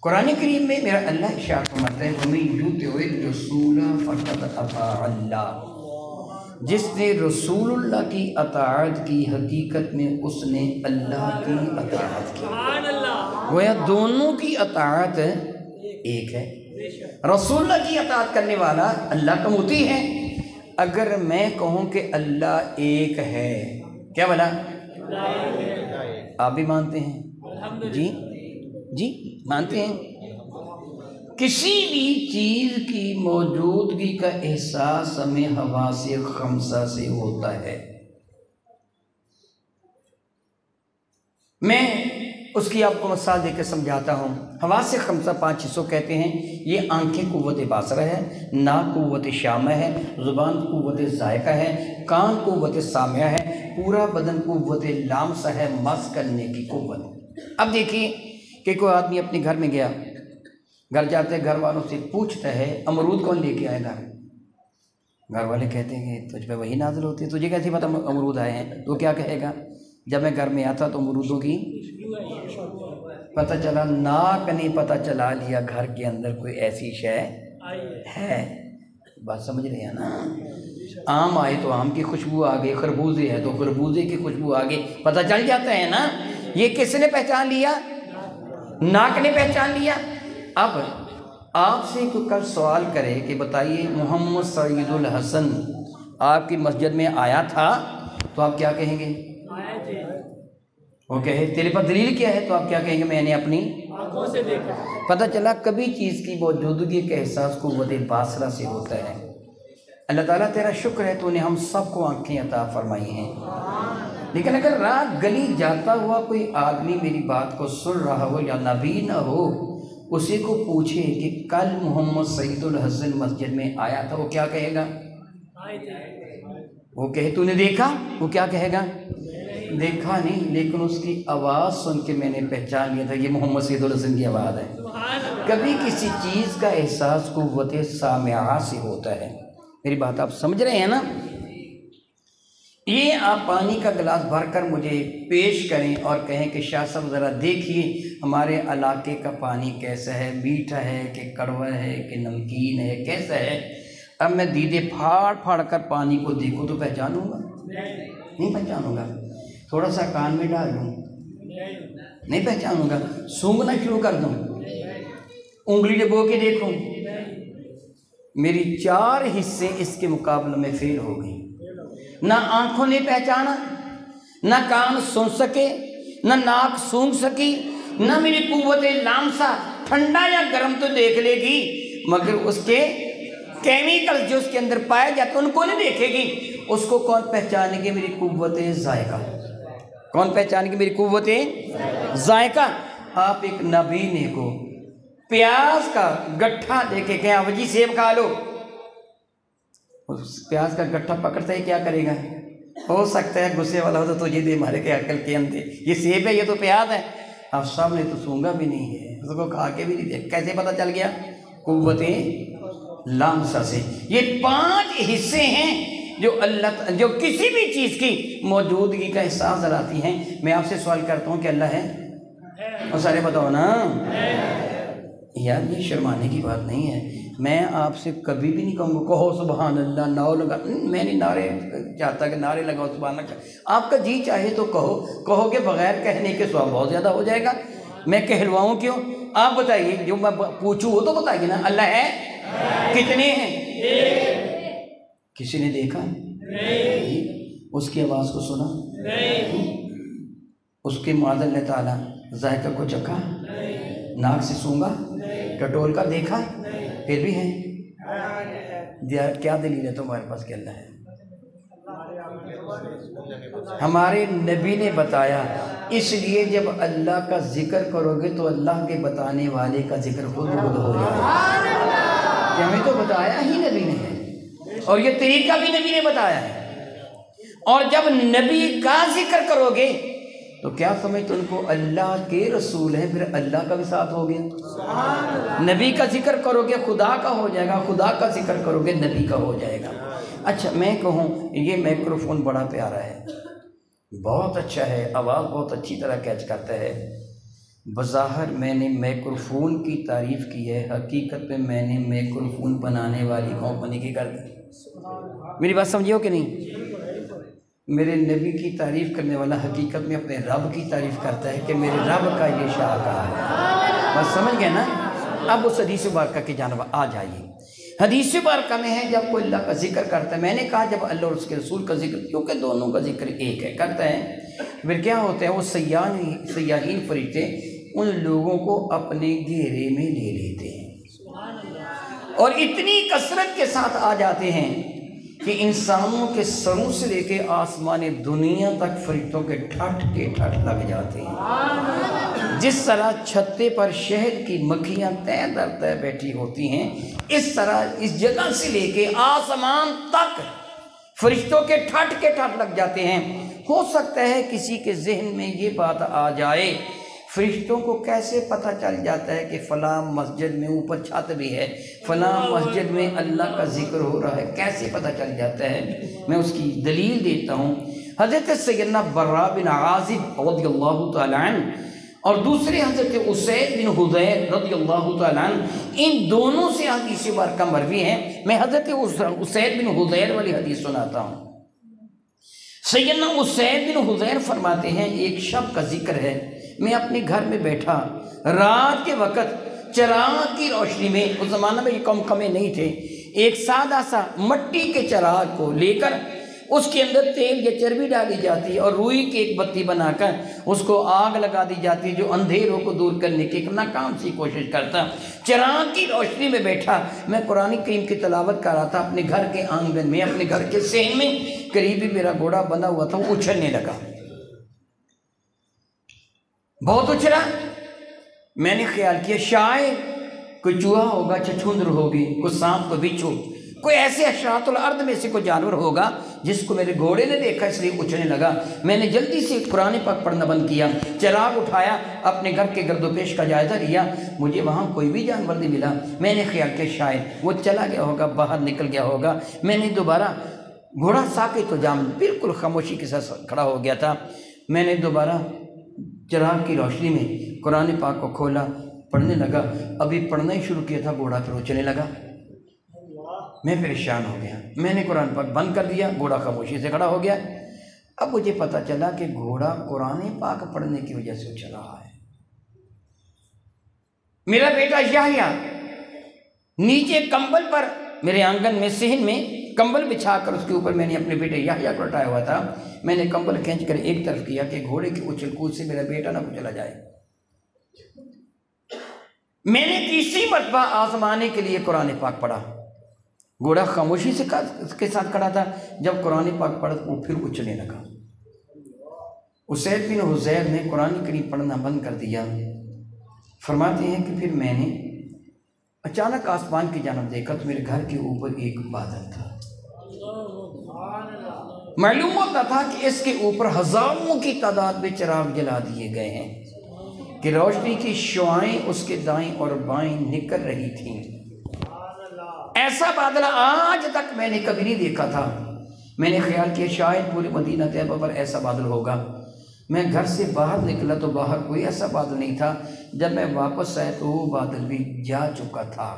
قرآن کریم میں میرا اللہ ارشاد فرماتا ہے وَمَن یُطِعِ الرَّسُولَ فَقَدْ اَطَاعَ اللَّهَ، جس نے رسول اللہ کی اطاعت کی حقیقت میں اس نے اللہ کی اطاعت کی. گویا دونوں کی اطاعت ایک ہے. رسول اللہ کی اطاعت کرنے والا اللہ کا مطیع ہے. اگر میں کہوں کہ اللہ ایک ہے، کیا بولا؟ آپ بھی مانتے ہیں؟ جی جی مانتے ہیں. کسی بھی چیز کی موجودگی کا احساس ہمیں حواس خمسہ سے ہوتا ہے. میں اس کی آپ کو مثال دے کے سمجھاتا ہوں. حواس خمسہ 5 حصوں کہتے ہیں. یہ آنکھیں قوت بصر ہے، ناک قوت شامہ ہے، زبان قوت ذائقہ ہے، کان قوت سامعہ ہے، پورا بدن قوت لامسہ ہے، مس کرنے کی قوت. اب دیکھیے کہ کوئی آدمی اپنے گھر میں گیا، گھر جاتے گھر والوں سے پوچھتا ہے امرود کون لے کے آئے گھر؟ گھر والے کہتے ہیں کہ تجھ پہ وہی نازل ہوتی ہے، تجھے کیسی پتہ امرود آئے ہیں؟ تو کیا کہے گا؟ جب میں گھر میں آتا تو امرودوں کی پتہ چلا، ناک نہیں پتہ چلا لیا گھر کے اندر کوئی ایسی شے ہے. بات سمجھ رہے ہیں نا؟ آم آئے تو آم کی خوشبو آ گئی، خربوزے ہے تو خربوزے کی خوشبو آ گئی، پتہ چل جاتا ہے نا. یہ کس نے پہچان لیا؟ ناک نے پہچان لیا. اب آپ سے کوئی کل سوال کرے کہ بتائیے محمد سعید الحسن آپ کی مسجد میں آیا تھا، تو آپ کیا کہیں گے؟ وہ کہے تیرے پاس دلیل کیا ہے؟ تو آپ کیا کہیں گے؟ میں نے اپنی آنکھوں سے دیکھا. پتہ چلا کبھی چیز کی موجودگی کا احساس قوت باصرہ سے ہوتا ہے. اللہ تعالیٰ تیرا شکر ہے تو نے ہم سب کو آنکھیں عطا فرمائی ہیں. لیکن اگر رات گلی جاتا ہوا کوئی آدمی میری بات کو سن رہا ہو یا نبی نہ ہو، اسی کو پوچھے کہ کل محمد سعید الحسن مسجد میں آیا تھا، وہ کیا کہے گا؟ وہ کہے تو نے دیکھا؟ وہ کیا کہے گا؟ دیکھا نہیں، لیکن اس کی آواز سن کے میں نے پہچان لیا تھا یہ محمد سعید الحسن کی آواز ہے. کبھی کسی چیز کا احساس قوت سامعہ سے ہوتا ہے. میری بات آپ سمجھ رہے ہیں نا؟ یہ آپ پانی کا گلاس بھر کر مجھے پیش کریں اور کہیں کہ شاہ صاحب ذرا دیکھیے ہمارے علاقے کا پانی کیسا ہے، میٹھا ہے کہ کڑوا ہے کہ نمکین ہے، کیسا ہے. اب میں دیدے پھاڑ پھاڑ کر پانی کو دیکھوں تو پہچانوں گا؟ نہیں پہچانوں گا. تھوڑا سا کان میں ڈال دوں نہیں پہچانوں گا. سونگھنا شروع کر دوں، انگلی ڈبو کے دیکھوں، میری 4 حصے اس کے مقابلے میں فیل ہو گئی. نہ آنکھوں نے پہچانا، نہ کان سن سکے، نہ ناک سونگھ سکی، نہ میری قوت لامسہ ٹھنڈا یا گرم تو دیکھ لے گی مگر اس کے کیمیکل جو اس کے اندر پائے جاتے ان کو نہیں دیکھے گی. اس کو کون پہچانے گی؟ میری قوت ذائقہ. کون پہچانے گی؟ میری قوت ذائقہ. آپ ایک نابینے کو پیاز کا گٹھا دے کے کہیں اب جی سیب کھا لو، اس پیاز کا گٹھا پکڑتا ہے کیا کرے گا؟ ہو سکتا ہے غصے والا ہو تو تجھے دے مارے کے عقل کے اندر یہ سیب ہے یہ تو پیاز ہے. اب سب نے تو سونگا بھی نہیں ہے، اس کو کھا کے بھی نہیں دیکھ. کیسے پتہ چل گیا؟ قوت لامسہ سے. یہ 5 حصے ہیں جو کسی بھی چیز کی موجودگی کا احساس دلاتی ہیں. میں آپ سے سوال کرتا ہوں کہ اللہ ہے؟ اور سارے بتاؤ نا. یار یہ شرمانے کی بات نہیں ہے. میں آپ سے کبھی بھی نہیں کہوں گا کہو سبحان اللہ، ناؤ لگا. میں نہیں نعرے چاہتا کہ نعرے لگاؤ سبحان اللہ. آپ کا جی چاہے تو کہو کہ بغیر کہنے کے ثواب بہت زیادہ ہو جائے گا. میں کہلواؤں کیوں؟ آپ بتائیے، جو میں پوچھوں وہ تو بتائیے نا. اللہ ہے؟ کتنے ہیں؟ کسی نے دیکھا؟ نہیں. اس کی آواز کو سنا؟ نہیں. اس کے معاذ اللہ تعالیٰ ذائقہ کو چکھا؟ ناک سے سونگا؟ ٹٹول کا دیکھا؟ پھر بھی ہے. کیا دلیل ہے تمہارے پاس کہ اللہ ہے؟ ہمارے نبی نے بتایا اس لیے جب اللہ کا ذکر کرو گے تو اللہ کے بتانے والے کا ذکر خود بخود ہو جائے گا، کہ ہمیں تو بتایا ہی نبی نے ہے، اور یہ طریقہ بھی نبی نے بتایا ہے۔ اور جب نبی کا ذکر کرو گے تو کیا سمجھتے ان کو اللہ کے رسول ہیں، پھر اللہ کا بھی ساتھ ہو گیا۔ نبی کا ذکر کرو گے خدا کا ہو جائے گا، خدا کا ذکر کرو گے نبی کا ہو جائے گا۔ اچھا میں کہوں یہ مائکروفون بڑا پیارا ہے، بہت اچھا ہے، آواز بہت اچھی طرح کیچ کرتا ہے۔ بظاہر میں نے مائکروفون کی تعریف کی ہے، حقیقت میں میں نے مائکروفون بنانے والی کمپنی کی کر دی۔ میری بات سمجھے ہو کہ نہیں؟ میرے نبی کی تعریف کرنے والا حقیقت میں اپنے رب کی تعریف کرتا ہے کہ میرے رب کا یہ شاہکار ہے۔ بس سمجھ گئے نا؟ اب اس حدیث مبارکہ کی جانب آ جائیے۔ حدیث مبارکہ میں ہے جب کوئی اللہ کا ذکر کرتا ہے، میں نے کہا جب اللہ اور اس کے رسول کا ذکر، کیونکہ دونوں کا ذکر ایک ہے، کرتا ہے، پھر کیا ہوتا ہے وہ سیاحین فرشتے ان لوگوں کو اپنے گھیرے میں لے لیتے ہیں اور اتنی کثرت کے ساتھ آ جاتے ہیں کہ انسانوں کے سروں سے لے کے آسمان دنیا تک فرشتوں کے ٹھٹ لگ جاتے ہیں۔ جس طرح چھتے پر شہد کی مکھیاں تہ در تہ بیٹھی ہوتی ہیں، اس طرح اس جگہ سے لے کے آسمان تک فرشتوں کے ٹھٹ لگ جاتے ہیں۔ ہو سکتا ہے کسی کے ذہن میں یہ بات آ جائے، فرشتوں کو کیسے پتہ چل جاتا ہے کہ فلاں مسجد میں اوپر چھت بھی ہے، فلاں مسجد میں اللہ کا ذکر ہو رہا ہے، کیسے پتہ چل جاتا ہے؟ میں اس کی دلیل دیتا ہوں۔ حضرت سیدنا براء بن عازب رضی اللہ تعالیٰ عنہ اور دوسرے حضرت اسید بن حضیر رضی اللہ تعالیٰ عنہ، ان دونوں سے حدیث مبارکہ مروی ہیں۔ میں حضرت اسید بن حضیر والی حدیث سناتا ہوں۔ سیدنا اسید بن حضیر فرماتے ہیں ایک شب کا ذکر ہے، میں اپنے گھر میں بیٹھا، رات کے وقت چراغ کی روشنی میں، اس زمانہ میں یہ کمکمے نہیں تھے، ایک سادہ سا مٹی کے چراغ کو لے کر اس کے اندر تیل یا چربی ڈالی جاتی ہے اور روئی کی ایک بتی بنا کر اس کو آگ لگا دی جاتی ہے جو اندھیروں کو دور کرنے کی ایک ناکام سی کوشش کرتا۔ چراغ کی روشنی میں بیٹھا میں قرآن کریم کی تلاوت کر رہا تھا اپنے گھر کے آنگن میں، اپنے گھر کے صحن میں، قریب ہی میرا گھوڑا بندھا ہوا تھا، وہ اچھلنے لگا، بہت اچھلا۔ میں نے خیال کیا شاید کوئی چوہا ہوگا، چھچھندر ہوگی، کوئی سانپ، کوئی بچھو، کوئی ایسے اشراط الارض میں سے کوئی جانور ہوگا جس کو میرے گھوڑے نے دیکھا اس لیے اچھلنے لگا۔ میں نے جلدی سے قرآن پاک پڑھنا بند کیا، چراغ اٹھایا، اپنے گھر کے گرد و پیش کا جائزہ لیا، مجھے وہاں کوئی بھی جانور نہیں ملا۔ میں نے خیال کیا شاید وہ چلا گیا ہوگا، باہر نکل گیا ہوگا۔ میں نے دوبارہ گھوڑا ساکت و جام بالکل خاموشی کے ساتھ کھڑا ہو گیا تھا۔ میں نے دوبارہ چراغ کی روشنی میں قرآن پاک کو کھولا، پڑھنے لگا، ابھی پڑھنا ہی شروع کیا تھا گھوڑا پھر اچھلنے لگا۔ میں پریشان ہو گیا، میں نے قرآن پاک بند کر دیا، گھوڑا خاموشی سے کھڑا ہو گیا۔ اب مجھے پتہ چلا کہ گھوڑا قرآن پاک پڑھنے کی وجہ سے اچھل رہا ہے۔ میرا بیٹا یحییٰ نیچے کمبل پر میرے آنگن میں صحن میں کمبل بچھا کر اس کے اوپر میں نے اپنے بیٹے یحییٰ کو لٹایا ہوا تھا۔ میں نے کمبل کھینچ کر ایک طرف کیا کہ گھوڑے کی اچھل کود سے میرا بیٹا نہ چلا جائے۔ میں نے تیسری مرتبہ آزمانے کے لیے قرآن پاک پڑھا، گھوڑا خاموشی سے کے ساتھ کھڑا تھا، جب قرآن پاک پڑھا وہ پھر اچھلنے لگا۔ اسید بن حضیر نے قرآن کریم پڑھنا بند کر دیا۔ فرماتے ہیں کہ پھر میں نے اچانک آسمان کی جانب دیکھا تو میرے گھر کے اوپر ایک بادل تھا۔ معلوم ہوتا تھا کہ اس کے اوپر ہزاروں کی تعداد میں چراغ جلا دیے گئے ہیں کہ روشنی کی شعاعیں اس کے دائیں اور بائیں نکل رہی تھیں۔ ایسا بادل آج تک میں نے کبھی نہیں دیکھا تھا۔ میں نے خیال کیا شاید پورے مدینہ طیبہ پر ایسا بادل ہوگا۔ میں گھر سے باہر نکلا تو باہر کوئی ایسا بادل نہیں تھا۔ جب میں واپس آیا تو وہ بادل بھی جا چکا تھا۔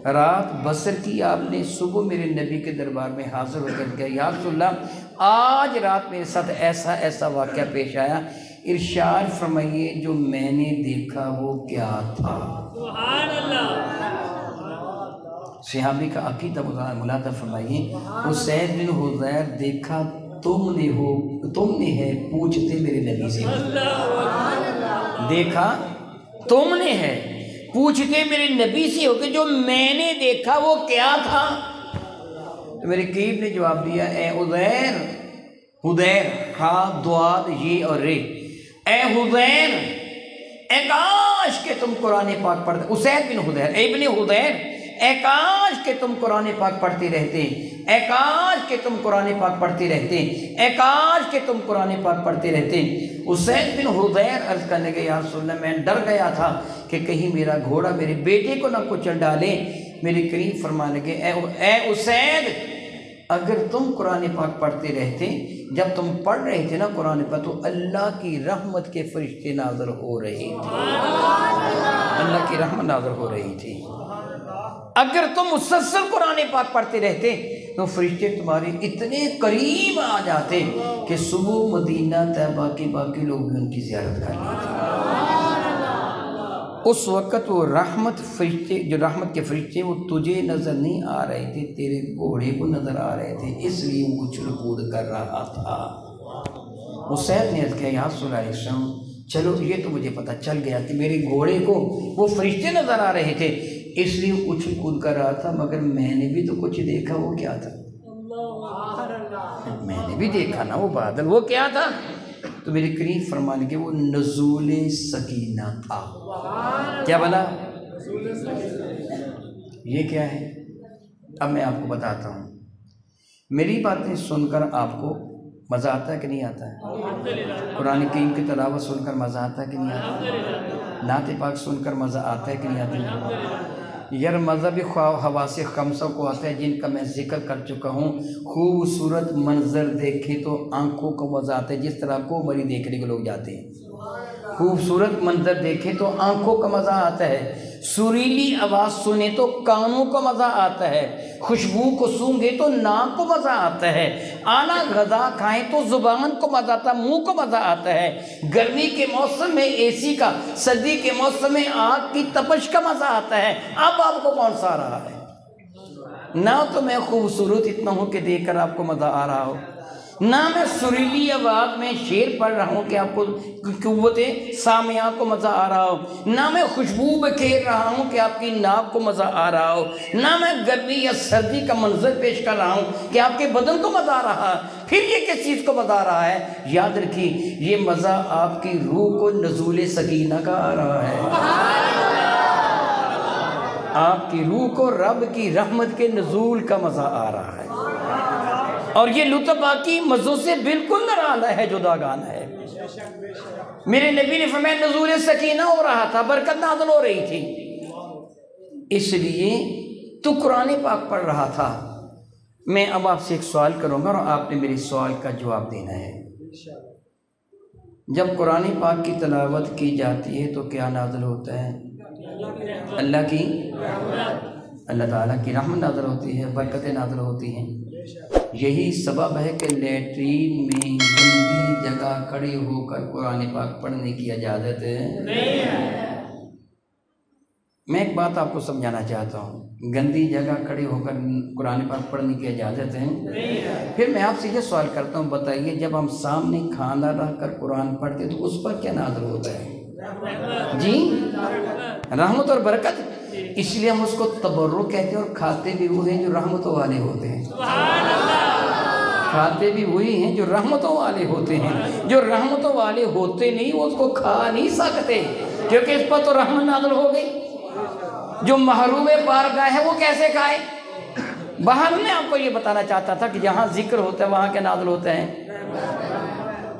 رات بسر کی آپ نے، صبح میرے نبی کے دربار میں حاضر ہو کر کہا یا رسول اللہ آج رات میرے ساتھ ایسا واقعہ پیش آیا، ارشاد فرمائیے جو میں نے دیکھا وہ کیا تھا؟ سبحان اللہ۔ صحابی کا عقیدہ ملاحظہ فرمائیے، اسید بن حضیر دیکھا تم نے ہے پوچھتے میرے نبی سے، دیکھا تم نے ہے پوچھتے میرے نبی سے ہو کہ جو میں نے دیکھا وہ کیا تھا؟ تو میرے قریب نے جواب دیا اے حضیر، ہا دواد یہ اور رے، اے حذیر، اے کاش کہ تم قرآن پاک پڑھتے، اسید بن حذیر، ابن حذیر، اے کاش کہ تم قرآن پاک پڑھتے رہتے، اے کاش کہ تم قرآن پاک پڑھتے رہتے، اے کاش کہ تم قرآن پاک پڑھتے رہتے۔ اسید بن حذیر عرض کرنے کے یا رسول اللہ میں ڈر گیا تھا کہ کہیں میرا گھوڑا میرے بیٹے کو نہ کچل ڈالے۔ میرے قریب فرمانے لگے اے اسید، اگر تم قرآن پاک پڑھتے رہتے، جب تم پڑھ رہے تھے نا قرآن پاک، تو اللہ کی رحمت کے فرشتے نازل ہو رہے تھے، اللہ کی رحمت نازل ہو رہی تھی۔ اگر تم مسلسل قرآن پاک پڑھتے رہتے تو فرشتے تمہارے اتنے قریب آ جاتے کہ صبح مدینہ طیبہ کے باقی لوگ بھی ان کی زیارت کر لیتے۔ اس وقت وہ رحمت فرشتے، جو رحمت کے فرشتے، وہ تجھے نظر نہیں آ رہے تھے، تیرے گھوڑے کو نظر آ رہے تھے، اس لیے وہ اچھل کود کر رہا تھا۔ اسید نے کہا یا رسول اللہ علیہ وسلم چلو یہ تو مجھے پتہ چل گیا کہ میرے گھوڑے کو وہ فرشتے نظر آ رہے تھے، اس لیے اچھل کود کر رہا تھا، مگر میں نے بھی تو کچھ دیکھا۔ وہ کیا تھا؟ میں نے بھی دیکھا نا وہ بادل، وہ کیا تھا؟ تو میرے قریب فرمانے کے وہ نزول سکینہ تھا۔ کیا بنا؟ یہ کیا ہے؟ اب میں آپ کو بتاتا ہوں۔ میری باتیں سن کر آپ کو مزہ آتا ہے کہ نہیں آتا ہے؟ قرآن کریم کی تلاوت سن کر مزہ آتا ہے کہ نہیں آتا ہے؟ نعت پاک سن کر مزہ آتا ہے کہ نہیں آتا ہے؟ یار مذہبی حواس خمسہ کو آتا ہے جن کا میں ذکر کر چکا ہوں۔ خوبصورت منظر دیکھے تو آنکھوں کو مزہ آتا ہے، جس طرح کو مری دیکھنے کے لوگ جاتے ہیں۔ خوبصورت منظر دیکھے تو آنکھوں کا مزہ آتا ہے، سریلی آواز سنے تو کانوں کو مزہ آتا ہے، خوشبو کو سونگھے تو ناک کو مزہ آتا ہے، اعلیٰ غذا کھائیں تو زبان کو مزہ آتا ہے، منہ کو مزہ آتا ہے، گرمی کے موسم میں اے سی کا، سردی کے موسم میں آگ کی تپش کا مزہ آتا ہے۔ اب آپ کو کون سا آ رہا ہے؟ نہ تو میں خوبصورت اتنا ہوں کہ دیکھ کر آپ کو مزہ آ رہا ہو، نہ میں سریلی آواز میں شعر پڑھ رہا ہوں کہ آپ کو قوت سامعہ کو مزہ آ رہا ہو، نہ میں خوشبو بکھیر رہا ہوں کہ آپ کی ناک کو مزہ آ رہا ہو، نہ میں گرمی یا سردی کا منظر پیش کر رہا ہوں کہ آپ کے بدن کو مزہ آ رہا ہے۔ پھر یہ کس چیز کو مزہ آ رہا ہے؟ یاد رکھیے یہ مزہ آپ کی روح کو نزول سکینہ کا آ رہا ہے، آپ کی روح کو رب کی رحمت کے نزول کا مزہ آ رہا ہے، اور یہ لطف باقی مزوں سے بالکل نرالا ہے، جداگانہ ہے۔ میرے نبی نے فرمایا نزول سکینہ ہو رہا تھا، برکت نازل ہو رہی تھی، اس لیے تو قرآن پاک پڑھ رہا تھا۔ میں اب آپ سے ایک سوال کروں گا اور آپ نے میرے سوال کا جواب دینا ہے۔ جب قرآن پاک کی تلاوت کی جاتی ہے تو کیا نازل ہوتا ہے؟ اللہ کی، اللہ تعالیٰ کی رحمت نازل ہوتی ہے، برکتیں نازل ہوتی ہیں۔ یہی سبب ہے کہ لیٹرین میں گندی جگہ کھڑے ہو کر قرآن پاک پڑھنے کی اجازت نہیں ہے۔ میں ایک بات آپ کو سمجھانا چاہتا ہوں، گندی جگہ کھڑے ہو کر قرآن پاک پڑھنے کی اجازت ہے؟ پھر میں آپ سے یہ سوال کرتا ہوں، بتائیے جب ہم سامنے کھانا رکھ کر قرآن پڑھتے تو اس پر کیا نازل ہوتا ہے؟ جی رحمت اور برکت۔ اس لیے ہم اس کو تبرک کہتے ہیں، اور کھاتے بھی وہ ہیں جو رحمتوں والے ہوتے ہیں، کھاتے بھی وہی ہیں جو رحمتوں والے ہوتے ہیں۔ جو رحمتوں والے ہوتے نہیں وہ اس کو کھا نہیں سکتے، کیونکہ اس پر تو رحمت نازل ہو گئی۔ جو محروم بارگاہ ہے وہ کیسے کھائے؟ باہر میں آپ کو یہ بتانا چاہتا تھا کہ جہاں ذکر ہوتا ہے وہاں کیا نازل ہوتا ہے؟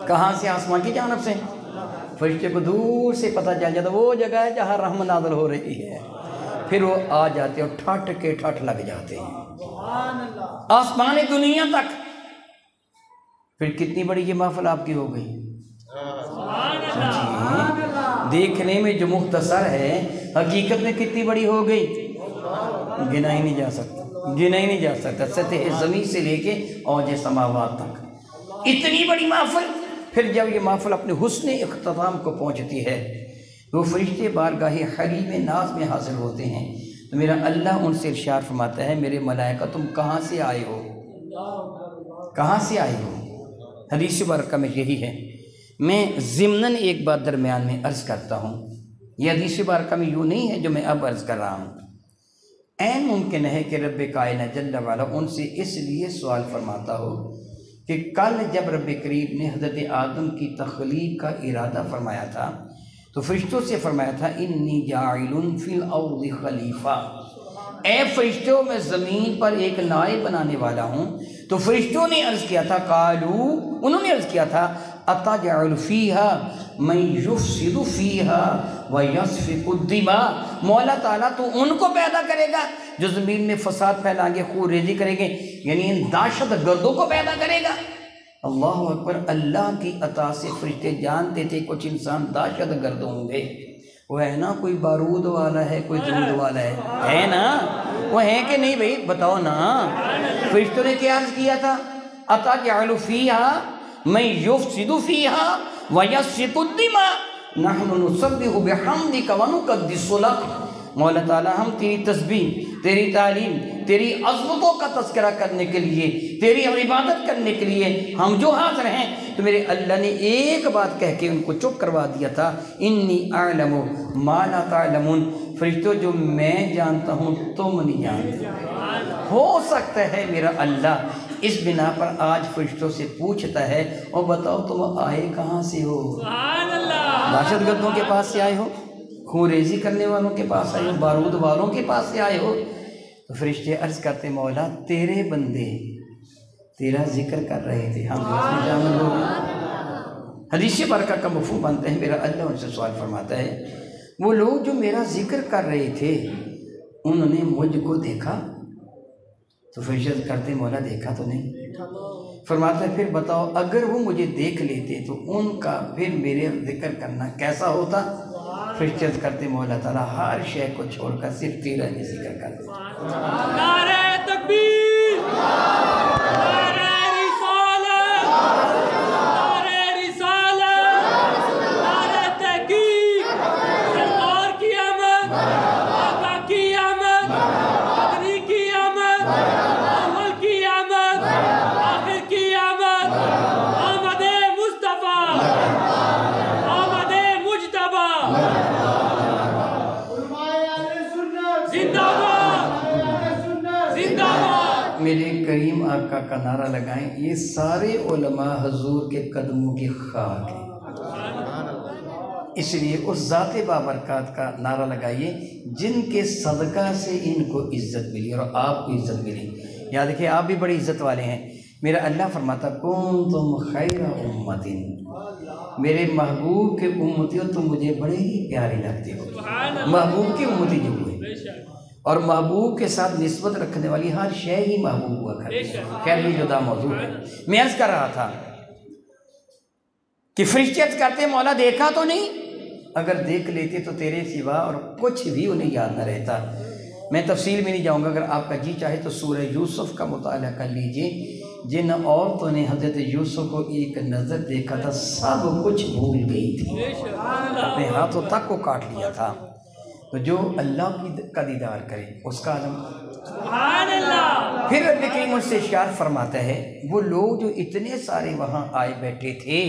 کہاں سے؟ آسمان کی جانب سے۔ فرشتے کو دور سے پتہ چل جاتا وہ جگہ ہے جہاں رحمت نازل ہو رہی ہے، پھر وہ آ جاتے اور ٹھٹ کے ٹھٹ لگ جاتے ہیں آسمان دنیا تک۔ پھر کتنی بڑی یہ محفل آپ کی ہو گئی؟ دیکھنے میں جو مختصر ہے حقیقت میں کتنی بڑی ہو گئی؟ گنا ہی نہیں جا سکتا، گنا ہی نہیں جا سکتا، سطح زمین سے لے کے اوج سماوات تک اتنی بڑی محفل۔ پھر جب یہ محفل اپنے حسن اختتام کو پہنچتی ہے، وہ فرشتے بارگاہ حریم ناز میں حاضر ہوتے ہیں، تو میرا اللہ ان سے ارشاد فرماتا ہے میرے ملائکہ تم کہاں سے آئے ہو؟ کہاں سے آئے ہو؟ حدیث مبارکہ میں یہی ہے۔ میں ضمناً ایک بات درمیان میں عرض کرتا ہوں، یہ حدیث مبارکہ میں یوں نہیں ہے جو میں اب عرض کر رہا ہوں۔ عین ممکن ہے کہ رب کائنات جل وعلا ان سے اس لیے سوال فرماتا ہو کہ کل جب رب کریم نے حضرت آدم کی تخلیق کا ارادہ فرمایا تھا تو فرشتوں سے فرمایا تھا انی جاعل فی الارض خلیفہ، اے فرشتوں میں زمین پر ایک نائب بنانے والا ہوں۔ تو فرشتوں نے عرض کیا تھا قالو، انہوں نے عرض کیا تھا اتجعل فیہا من یفسد فیہا ویسفک الدماء، مولا تعالیٰ تو ان کو پیدا کرے گا جو زمین میں فساد پھیلائیں گے، خون ریزی کریں گے، یعنی ان دہشت گردوں کو پیدا کرے گا۔ اللہ اکبر، اللہ کی عطا سے فرشتے جانتے تھے کچھ انسان دہشت گرد ہوں گے، وہ ہے نا کوئی بارود والا ہے، کوئی دودھ والا ہے نا، وہ ہے کہ نہیں بھائی بتاؤ نا۔ فرشتوں نے کیا عرض کیا تھا اتجعل فیہا من یفسد فیہا ویسفک الدماء نحن نسبح بحمدک ونقدس لک، مولا تعالیٰ ہم تیری تسبیح، تیری تعلیم، تیری عظمتوں کا تذکرہ کرنے کے لیے، تیری عبادت کرنے کے لیے ہم جو حاضر ہیں، تو میرے اللہ نے ایک بات کہہ کے ان کو چپ کروا دیا تھا، انی اعلم ما لا تعلمون، فرشتوں جو میں جانتا ہوں تم نہیں جانتے۔ ہو سکتا ہے میرا اللہ اس بنا پر آج فرشتوں سے پوچھتا ہے اور بتاؤ تم آئے کہاں سے ہو؟ دہشت گردوں کے پاس سے آئے ہو، خون ریزی کرنے والوں کے پاس آئے ہو، بارود والوں کے پاس سے آئے ہو؟ تو فرشتے عرض کرتے مولا تیرے بندے تیرا ذکر کر رہے تھے، ہم اس میں شامل ہو گئے۔ حدیث برکہ کا مفہوم بنتے ہیں، میرا اللہ ان سے سوال فرماتا ہے وہ لوگ جو میرا ذکر کر رہے تھے انہوں نے مجھ کو دیکھا؟ تو فرشتے کرتے مولا دیکھا تو نہیں۔ فرماتا ہے پھر بتاؤ اگر وہ مجھے دیکھ لیتے تو ان کا پھر میرے ذکر کرنا کیسا ہوتا؟ فرشتے کرتے مولا تعالیٰ ہر شے کو چھوڑ کر صرف تیرا ہی ذکر کرتے۔ نعرہ تکبیر، نعرہ رسالت، نعرہ رسالت، نعرہ تحقیق، سرکار کی آمد، آقا کی آمد، مدنی کی آمد، اول کی آمد، آخر کی آمد، آمد مصطفیٰ، آمد مجتبیٰ، زندہ باد، زندہ باد۔ میرے کریم آقا کا نعرہ لگائیں، یہ سارے علماء حضور کے قدموں کی خاک ہیں، اس لیے اس ذات بابرکات کا نعرہ لگائیے جن کے صدقہ سے ان کو عزت ملی اور آپ کو عزت ملی۔ یاد رکھیں آپ بھی بڑی عزت والے ہیں۔ میرا اللہ فرماتا کنتم خیر امت، میرے محبوب کے امتیوں تم مجھے بڑے ہی پیارے لگتے ہو، محبوب کی امتی جو ہوئے، اور محبوب کے ساتھ نسبت رکھنے والی ہر شے ہی محبوب ہوا کرتی ہے۔ خیر یہ جدا موضوع ہے۔ میں عرض کر رہا تھا کہ فرشتے عرض کرتے مولا دیکھا تو نہیں؟ اگر دیکھ لیتے تو تیرے سوا اور کچھ بھی انہیں یاد نہ رہتا۔ میں تفصیل میں نہیں جاؤں گا، اگر آپ کا جی چاہے تو سورہ یوسف کا مطالعہ کر لیجئے۔ جن عورتوں نے حضرت یوسف کو ایک نظر دیکھا تھا سب کچھ بھول گئی تھی، اپنے ہاتھوں تک کو کاٹ لیا تھا۔ تو جو اللہ کا دیدار کرے اس کا عالم۔ سبحان اللہ۔ پھر رب کریم ان سے ارشاد فرماتا ہے وہ لوگ جو اتنے سارے وہاں آئے بیٹھے تھے،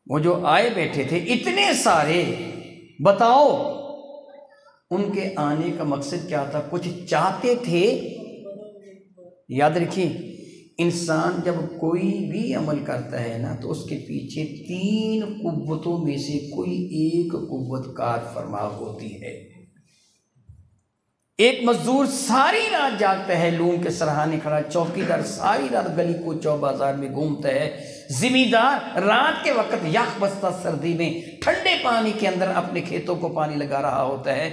وہ جو آئے بیٹھے تھے اتنے سارے، بتاؤ ان کے آنے کا مقصد کیا تھا؟ کچھ چاہتے تھے؟ یاد رکھیں انسان جب کوئی بھی عمل کرتا ہے نا تو اس کے پیچھے 3 قوتوں میں سے کوئی ایک قوت کار فرما ہوتی ہے۔ ایک مزدور ساری رات جاگتا ہے، لوم کے سرہانے کھڑا، چوکیدار ساری رات گلی کوچوں بازار میں گھومتا ہے، زمیندار رات کے وقت یخ بستہ سردی میں ٹھنڈے پانی کے اندر اپنے کھیتوں کو پانی لگا رہا ہوتا ہے۔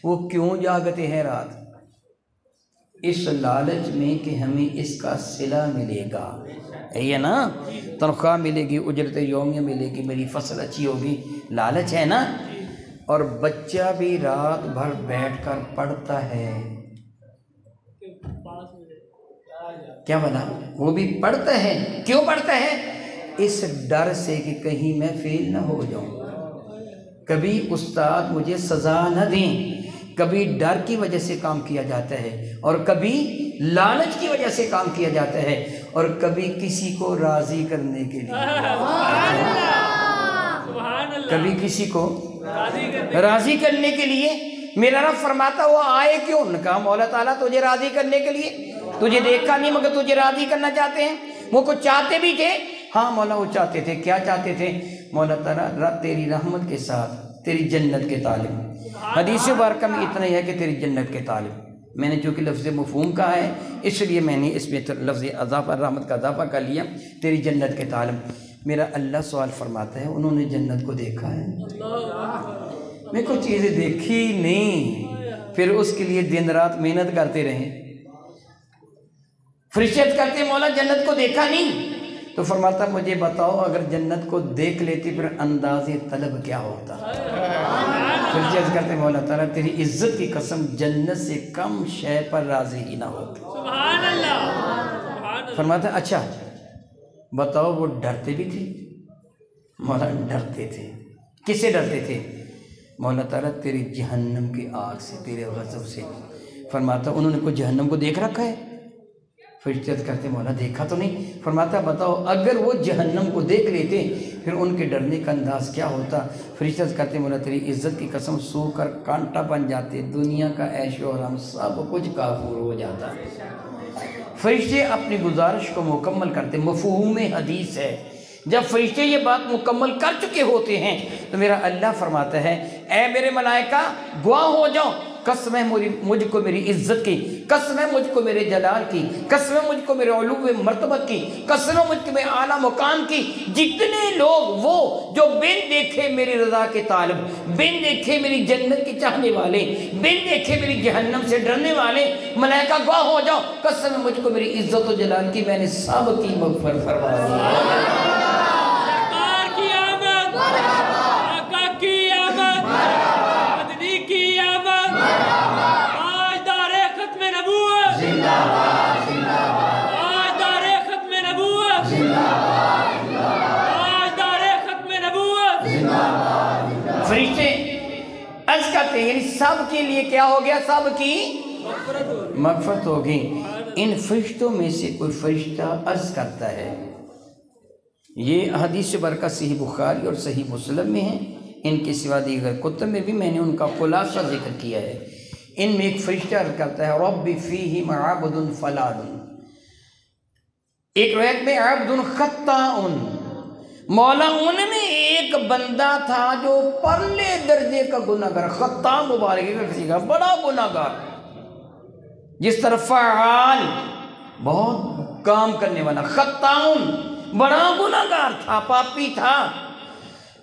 وہ کیوں جاگتے ہیں رات؟ اس لالچ میں کہ ہمیں اس کا صلہ ملے گا، یہ نا تنخواہ ملے گی، اجرت یومیہ ملے گی، میری فصل اچھی ہوگی، لالچ ہے نا۔ اور بچہ بھی رات بھر بیٹھ کر پڑھتا ہے، کیا بنا؟ وہ بھی پڑھتا ہے، کیوں پڑھتا ہے؟ اس ڈر سے کہ کہیں میں فیل نہ ہو جاؤں، کبھی استاد مجھے سزا نہ دیں۔ کبھی ڈر کی وجہ سے کام کیا جاتا ہے، اور کبھی لالچ کی وجہ سے کام کیا جاتا ہے، اور کبھی کسی کو راضی کرنے کے لیے، کبھی کسی کو راضی کرنے کے لیے۔ میرا رب فرماتا وہ آئے کیوں؟ نے کہا مولا تعالیٰ تجھے راضی کرنے کے لیے۔ تجھے دیکھا نہیں مگر تجھے راضی کرنا چاہتے ہیں۔ وہ کچھ چاہتے بھی تھے، ہاں مولا وہ چاہتے تھے، کیا چاہتے تھے؟ مولا تعالیٰ تیری رحمت کے ساتھ تیری جنت کے طالب۔ حدیث مبارکہ میں اتنا ہی ہے کہ تیری جنت کے طالب۔ میں نے چونکہ لفظ مفہوم کہا ہے اس لیے میں نے اس میں لفظ اضافہ رحمت کا اضافہ کر لیا، تیری جنت کے طالب۔ میرا اللہ سوال فرماتا ہے انہوں نے جنت کو دیکھا ہے؟ میں کچھ چیزیں دیکھی نہیں، پھر اس کے لیے دن رات محنت کرتے رہے۔ فرشتے کرتے مولا جنت کو دیکھا نہیں؟ تو فرماتا مجھے بتاؤ اگر جنت کو دیکھ لیتی پھر انداز طلب کیا ہوتا؟ فرشتے کرتے مولا تعالیٰ تیری عزت کی قسم جنت سے کم شے پر راضی ہی نہ ہوتی۔ سبحان اللہ۔ فرماتا اچھا بتاؤ وہ ڈرتے بھی تھے؟ مولا ڈرتے تھے۔ کس سے ڈرتے تھے؟ مولا تعالیٰ تیری جہنم کی آگ سے، تیرے غضب سے۔ فرماتا انہوں نے کوئی جہنم کو دیکھ رکھا ہے؟ فرشتے کرتے مولا دیکھا تو نہیں۔ فرماتا بتاؤ اگر وہ جہنم کو دیکھ لیتے پھر ان کے ڈرنے کا انداز کیا ہوتا؟ فرشتے کرتے مولا تیری عزت کی قسم سو کر کانٹا بن جاتے، دنیا کا عیش و آرام سب کچھ کافور ہو جاتا۔ فرشتے اپنی گزارش کو مکمل کرتے، مفہوم حدیث ہے۔ جب فرشتے یہ بات مکمل کر چکے ہوتے ہیں تو میرا اللہ فرماتا ہے اے میرے ملائکہ گواہ ہو جاؤ، قسم ہے مجھ کو میری عزت کی، قسم ہے مجھ کو میرے جلال کی، قسم ہے مجھ کو میرے علو مرتبت کی، قسم ہے مجھ کو میرے اعلیٰ مقام کی، جتنے لوگ وہ جو بن دیکھے میری رضا کے طالب، بن دیکھے میری جنت کے چاہنے والے، بن دیکھے میری جہنم سے ڈرنے والے، ملائکہ گواہ ہو جاؤ قسم ہے مجھ کو میری عزت و جلال کی، میں نے سب کی مغفرت فرما دی۔ فرشتے عرض کرتے ہیں یعنی سب کے لیے کیا ہو گیا؟ سب کی مغفرت ہو گئی۔ ان فرشتوں میں سے کوئی فرشتہ عرض کرتا ہے، یہ حدیث برکہ صحیح بخاری اور صحیح مسلم میں ہیں، ان کے سوا دیگر کتب میں بھی میں نے ان کا خلاصہ ذکر کیا ہے۔ ان میں ایک فرشتہ عرض کرتا ہے رب فیہم عبد فلان، ایک روایت میں عبد خطاء، مولا ان میں ایک بندہ تھا جو پرلے درجے کا گناہگار، خطاء مبارک کا کسی کا بڑا گناہگار، جس طرح فعال بہت کام کرنے والا، خطاء بڑا گناہگار تھا، پاپی تھا،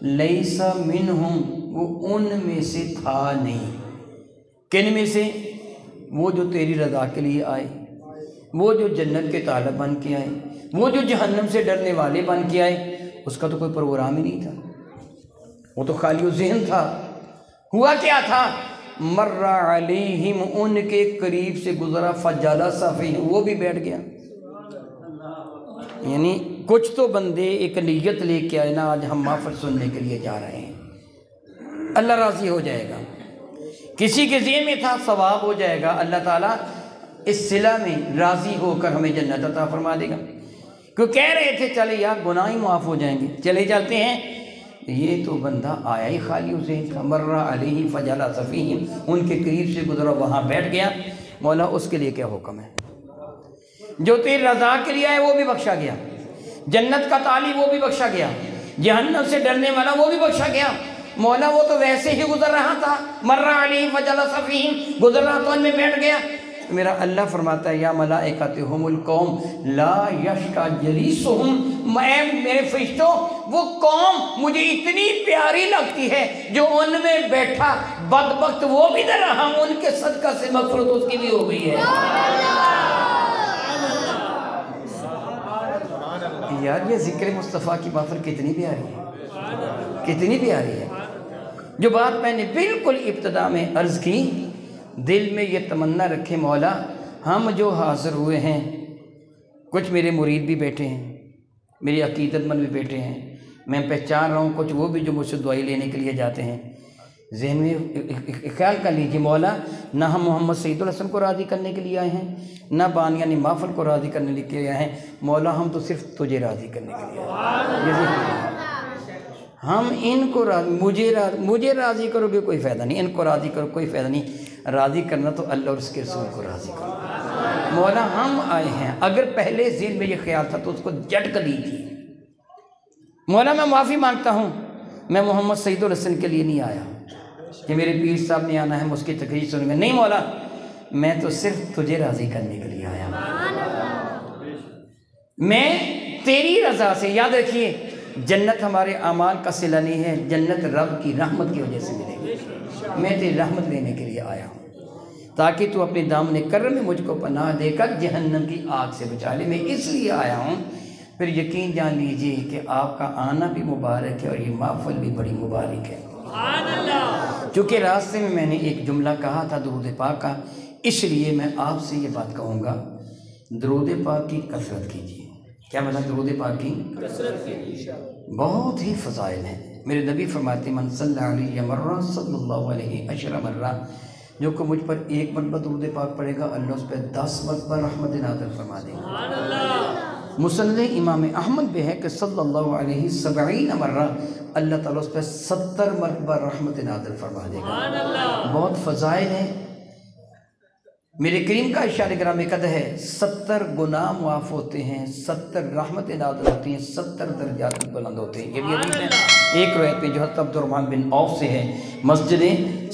لیس منہم وہ ان میں سے تھا نہیں۔ کن میں سے؟ وہ جو تیری رضا کے لیے آئے، وہ جو جنت کے طالب بن کے آئے، وہ جو جہنم سے ڈرنے والے بن کے آئے، اس کا تو کوئی پروگرام ہی نہیں تھا، وہ تو خالی ذہن تھا۔ ہوا کیا تھا؟ مر علیہم ان کے قریب سے گزرا فجلس فیہم، وہ بھی بیٹھ گیا۔ یعنی کچھ تو بندے ایک نیت لے کے آئے نا آج ہم محفل سننے کے لیے جا رہے ہیں، اللہ راضی ہو جائے گا۔ کسی کے ذہن میں تھا ثواب ہو جائے گا، اللہ تعالیٰ اس صلہ میں راضی ہو کر ہمیں جنت عطا فرما دے گا، کیوں کہہ رہے تھے چلے یار گناہ ہی معاف ہو جائیں گے، چلے چلتے ہیں۔ یہ تو بندہ آیا ہی خالی ذہن تھا، مر علیہ فجلس فیہم، ان کے قریب سے گزرا وہاں بیٹھ گیا۔ مولا اس کے لیے کیا حکم ہے؟ جو تیری رضا کے لیے آئے وہ بھی بخشا گیا، جنت کا طالب وہ بھی بخشا گیا، جہنم سے ڈرنے والا وہ بھی بخشا گیا۔ مولا وہ تو ویسے ہی گزر رہا تھا، مر علیہ فجلس فیہم، گزر رہا تو ان میں بیٹھ گیا۔ میرا اللہ فرماتا ہے یا ملائکتہم القوم لا یشقی جلیسہم، میرے فرشتوں وہ قوم مجھے اتنی پیاری لگتی ہے جو ان میں بیٹھا بدبخت وہ بھی نہ رہا، ان کے صدقہ سے مغفرت اس کی بھی ہو گئی ہے۔ یار یہ ذکر مصطفیٰ کی محفل کتنی پیاری ہے، کتنی پیاری ہے۔ جو بات میں نے بالکل ابتدا میں عرض کی، دل میں یہ تمنا رکھے مولا ہم جو حاضر ہوئے ہیں، کچھ میرے مرید بھی بیٹھے ہیں، میری عقیدت مند بھی بیٹھے ہیں، میں پہچان رہا ہوں کچھ وہ بھی جو مجھ سے دعائی لینے کے لیے جاتے ہیں، ذہن میں خیال کر لیجیے مولا نہ ہم محمد سعید الحسن کو راضی کرنے کے لیے آئے ہیں، نہ بانیانی محفل کو راضی کرنے کے لیے آئے ہیں، مولا ہم تو صرف تجھے راضی کرنے کے لیے آئے ہیں۔ ہم ان کو مجھے راضی کرو گے کوئی فائدہ نہیں، ان کو راضی کرو کوئی فائدہ نہیں، راضی کرنا تو اللہ اور اس کے رسول کو راضی کرو۔ مولا ہم آئے ہیں، اگر پہلے ذہن میں یہ خیال تھا تو اس کو جھٹک دیجیے۔ مولا میں معافی مانگتا ہوں، میں محمد سعید الحسن کے لیے نہیں آیا کہ میرے پیر صاحب نے آنا ہے، میں اس کی تقریر سنوں گا، نہیں مولا، میں تو صرف تجھے راضی کرنے کے لیے آیا ہوں، میں تیری رضا سے۔ یاد رکھیے جنت ہمارے اعمال کا صلہ نہیں ہے، جنت رب کی رحمت کی وجہ سے ملے گی۔ میں تیری رحمت لینے کے لیے آیا ہوں تاکہ تو اپنے دامن کرم میں مجھ کو پناہ دے کر جہنم کی آگ سے بچا لے، میں اس لیے آیا ہوں۔ پھر یقین جان لیجئے کہ آپ کا آنا بھی مبارک ہے اور یہ محفل بھی بڑی مبارک ہے۔ چونکہ راستے میں نے ایک جملہ کہا تھا درود پاک کا، اس لیے میں آپ سے یہ بات کہوں گا، درود پاک کی کثرت کیجیے۔ کیا مطلب درود پاک کی کثرت کیجیے؟ بہت ہی فضائل ہیں۔ میرے نبی فرماتے من صلی علیہ مرہ صلی اللہ علیہ عشر مرہ، جو کہ مجھ پر ایک مرتبہ درود پاک پڑھے گا اللہ اس پہ 10 مرتبہ رحمت نازل فرما دے گا۔ مسند امام احمد بھی ہے کہ صلی اللہ علیہ 70 مرہ اللہ تعالیٰ اس پہ 70 مرتبہ رحمت نازل فرما دے گا۔ بہت فضائل ہیں۔ میرے کریم کا ارشاد گرامی قدر ہے 70 گناہ معاف ہوتے ہیں، 70 رحمت نازل ہوتی ہیں، 70 درجات بلند ہوتے ہیں۔ یہ بھی حدیث ہے ایک روایت میں جو حضرت عبد الرحمن بن عوف سے ہے، مسجد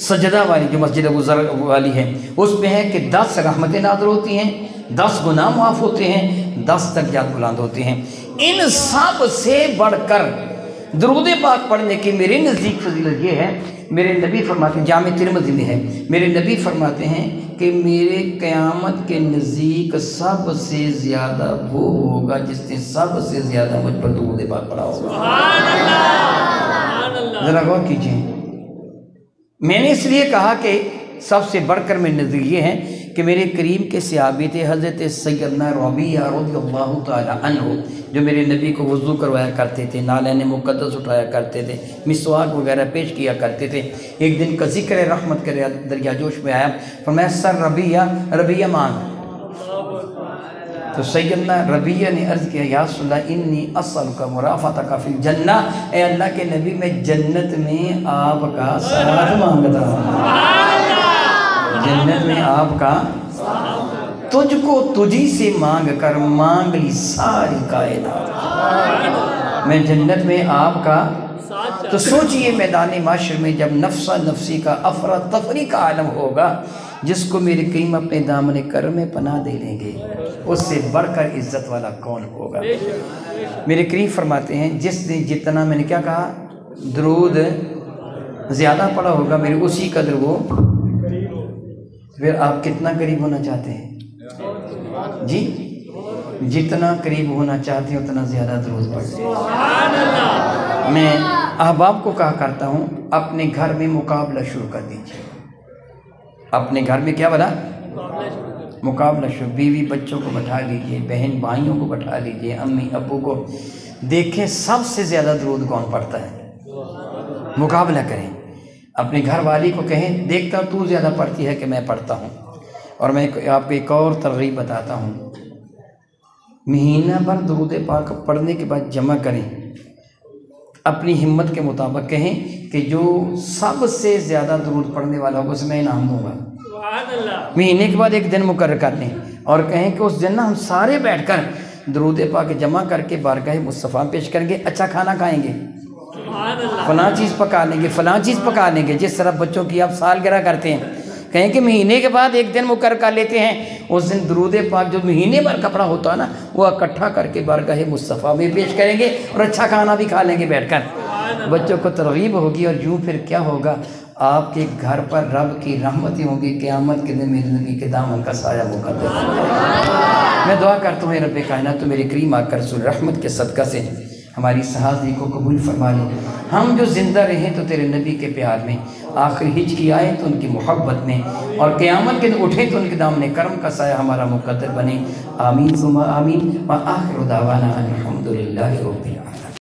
سجدہ والی جو مسجد ابو ذر والی ہے، اس میں ہے کہ 10 رحمتیں نازل ہوتی ہیں، 10 گناہ معاف ہوتے ہیں، 10 درجات بلند ہوتے ہیں۔ ان سب سے بڑھ کر درود پاک پڑھنے کی میرے نزدیک فضیلت یہ ہے، میرے نبی فرماتے ہیں، جامع ترمذی میں ہے، میرے نبی فرماتے ہیں کہ میرے قیامت کے نزدیک سب سے زیادہ وہ ہوگا جس نے سب سے زیادہ مجھ پر درود پاک پڑھا ہوگا۔ ذرا غور کیجئے، میں نے اس لیے کہا کہ سب سے بڑھ کر میرے نزدیک یہ ہے کہ میرے کریم کے صحابی تھے حضرت سیدنا ربیعہ رضی اللہ تعالی عنہ، جو میرے نبی کو وضو کروایا کرتے تھے، نالین مقدس اٹھایا کرتے تھے، مسواک وغیرہ پیش کیا کرتے تھے۔ ایک دن کا ذکر رحمت کرے دریا جوش میں آیا، فرمایا سر ربیعہ مانگ۔ تو سیدنا ربیعہ نے عرض کیا یا رسول اللہ انی اسألک مرافقتک فی الجنہ، اے اللہ کے نبی میں جنت میں آپ کا ساتھ مانگتا ہوں، جنت میں آپ کا، تجھ کو تجھی سے مانگ کر مانگ لی ساری کائنات، میں جنت میں آپ کا۔ تو سوچئے میدان معاشر میں جب نفسا نفسی کا افراتفری کا عالم ہوگا، جس کو میرے کریم اپنے دامن کرم میں پناہ دے لیں گے، اس سے بڑھ کر عزت والا کون ہوگا؟ میرے کریم فرماتے ہیں جس نے جتنا، میں نے کیا کہا، درود زیادہ پڑھا ہوگا میرے اسی قدر وہ، پھر آپ کتنا قریب ہونا چاہتے ہیں جی؟ جتنا قریب ہونا چاہتے ہیں اتنا زیادہ درود پڑھیں۔ میں احباب کو کہا کرتا ہوں اپنے گھر میں مقابلہ شروع کر دیجئے۔ اپنے گھر میں کیا بنا؟ مقابلہ شروع، بیوی بچوں کو بٹھا لیجئے، بہن بھائیوں کو بٹھا لیجئے، امی ابو کو، دیکھیں سب سے زیادہ درود کون پڑھتا ہے، مقابلہ کریں۔ اپنے گھر والی کو کہیں دیکھتا ہوں تو زیادہ پڑھتی ہے کہ میں پڑھتا ہوں۔ اور میں آپ کو ایک اور ترغیب بتاتا ہوں، مہینہ بھر درود پاک پڑھنے کے بعد جمع کریں، اپنی ہمت کے مطابق کہیں کہ جو سب سے زیادہ درود پڑھنے والا ہوگا اسے میں انعام دوں گا۔ مہینے کے بعد ایک دن مقرر کر لیں اور کہیں کہ اس دن ہم سارے بیٹھ کر درود پاک جمع کر کے بارگاہ مصطفیٰ پیش کریں گے، اچھا کھانا کھائیں گے، فلاں چیز پکا لیں گے، فلاں چیز پکا لیں گے، جس طرح بچوں کی آپ سالگرہ کرتے ہیں، کہیں کہ مہینے کے بعد ایک دن مقرر کر لیتے ہیں، اس دن درود پاک جو مہینے بھر کپڑا ہوتا ہے نا وہ اکٹھا کر کے بارگاہ مصطفیٰ میں پیش کریں گے اور اچھا کھانا بھی کھا لیں گے بیٹھ کر، بچوں کو ترغیب ہوگی، اور یوں پھر کیا ہوگا، آپ کے گھر پر رب کی رحمتیں ہوں گی، قیامت کے دن میرے نبی کے دامن کا سایہ مقدر ہوگا۔ میں دعا کرتا ہوں اے رب کائنات تو میرے کریم آقا رسول رحمت کے صدقہ سے ہماری اس حاضری کو قبول فرما لے، ہم جو زندہ رہیں تو تیرے نبی کے پیار میں، آخر ہج کی آئے تو ان کی محبت میں، اور قیامت کے دن اٹھے تو ان کے دامن کرم کا سایہ ہمارا مقدر بنے، آمین ثم آمین، وآخر دعوانا الحمدللہ رب العالمین۔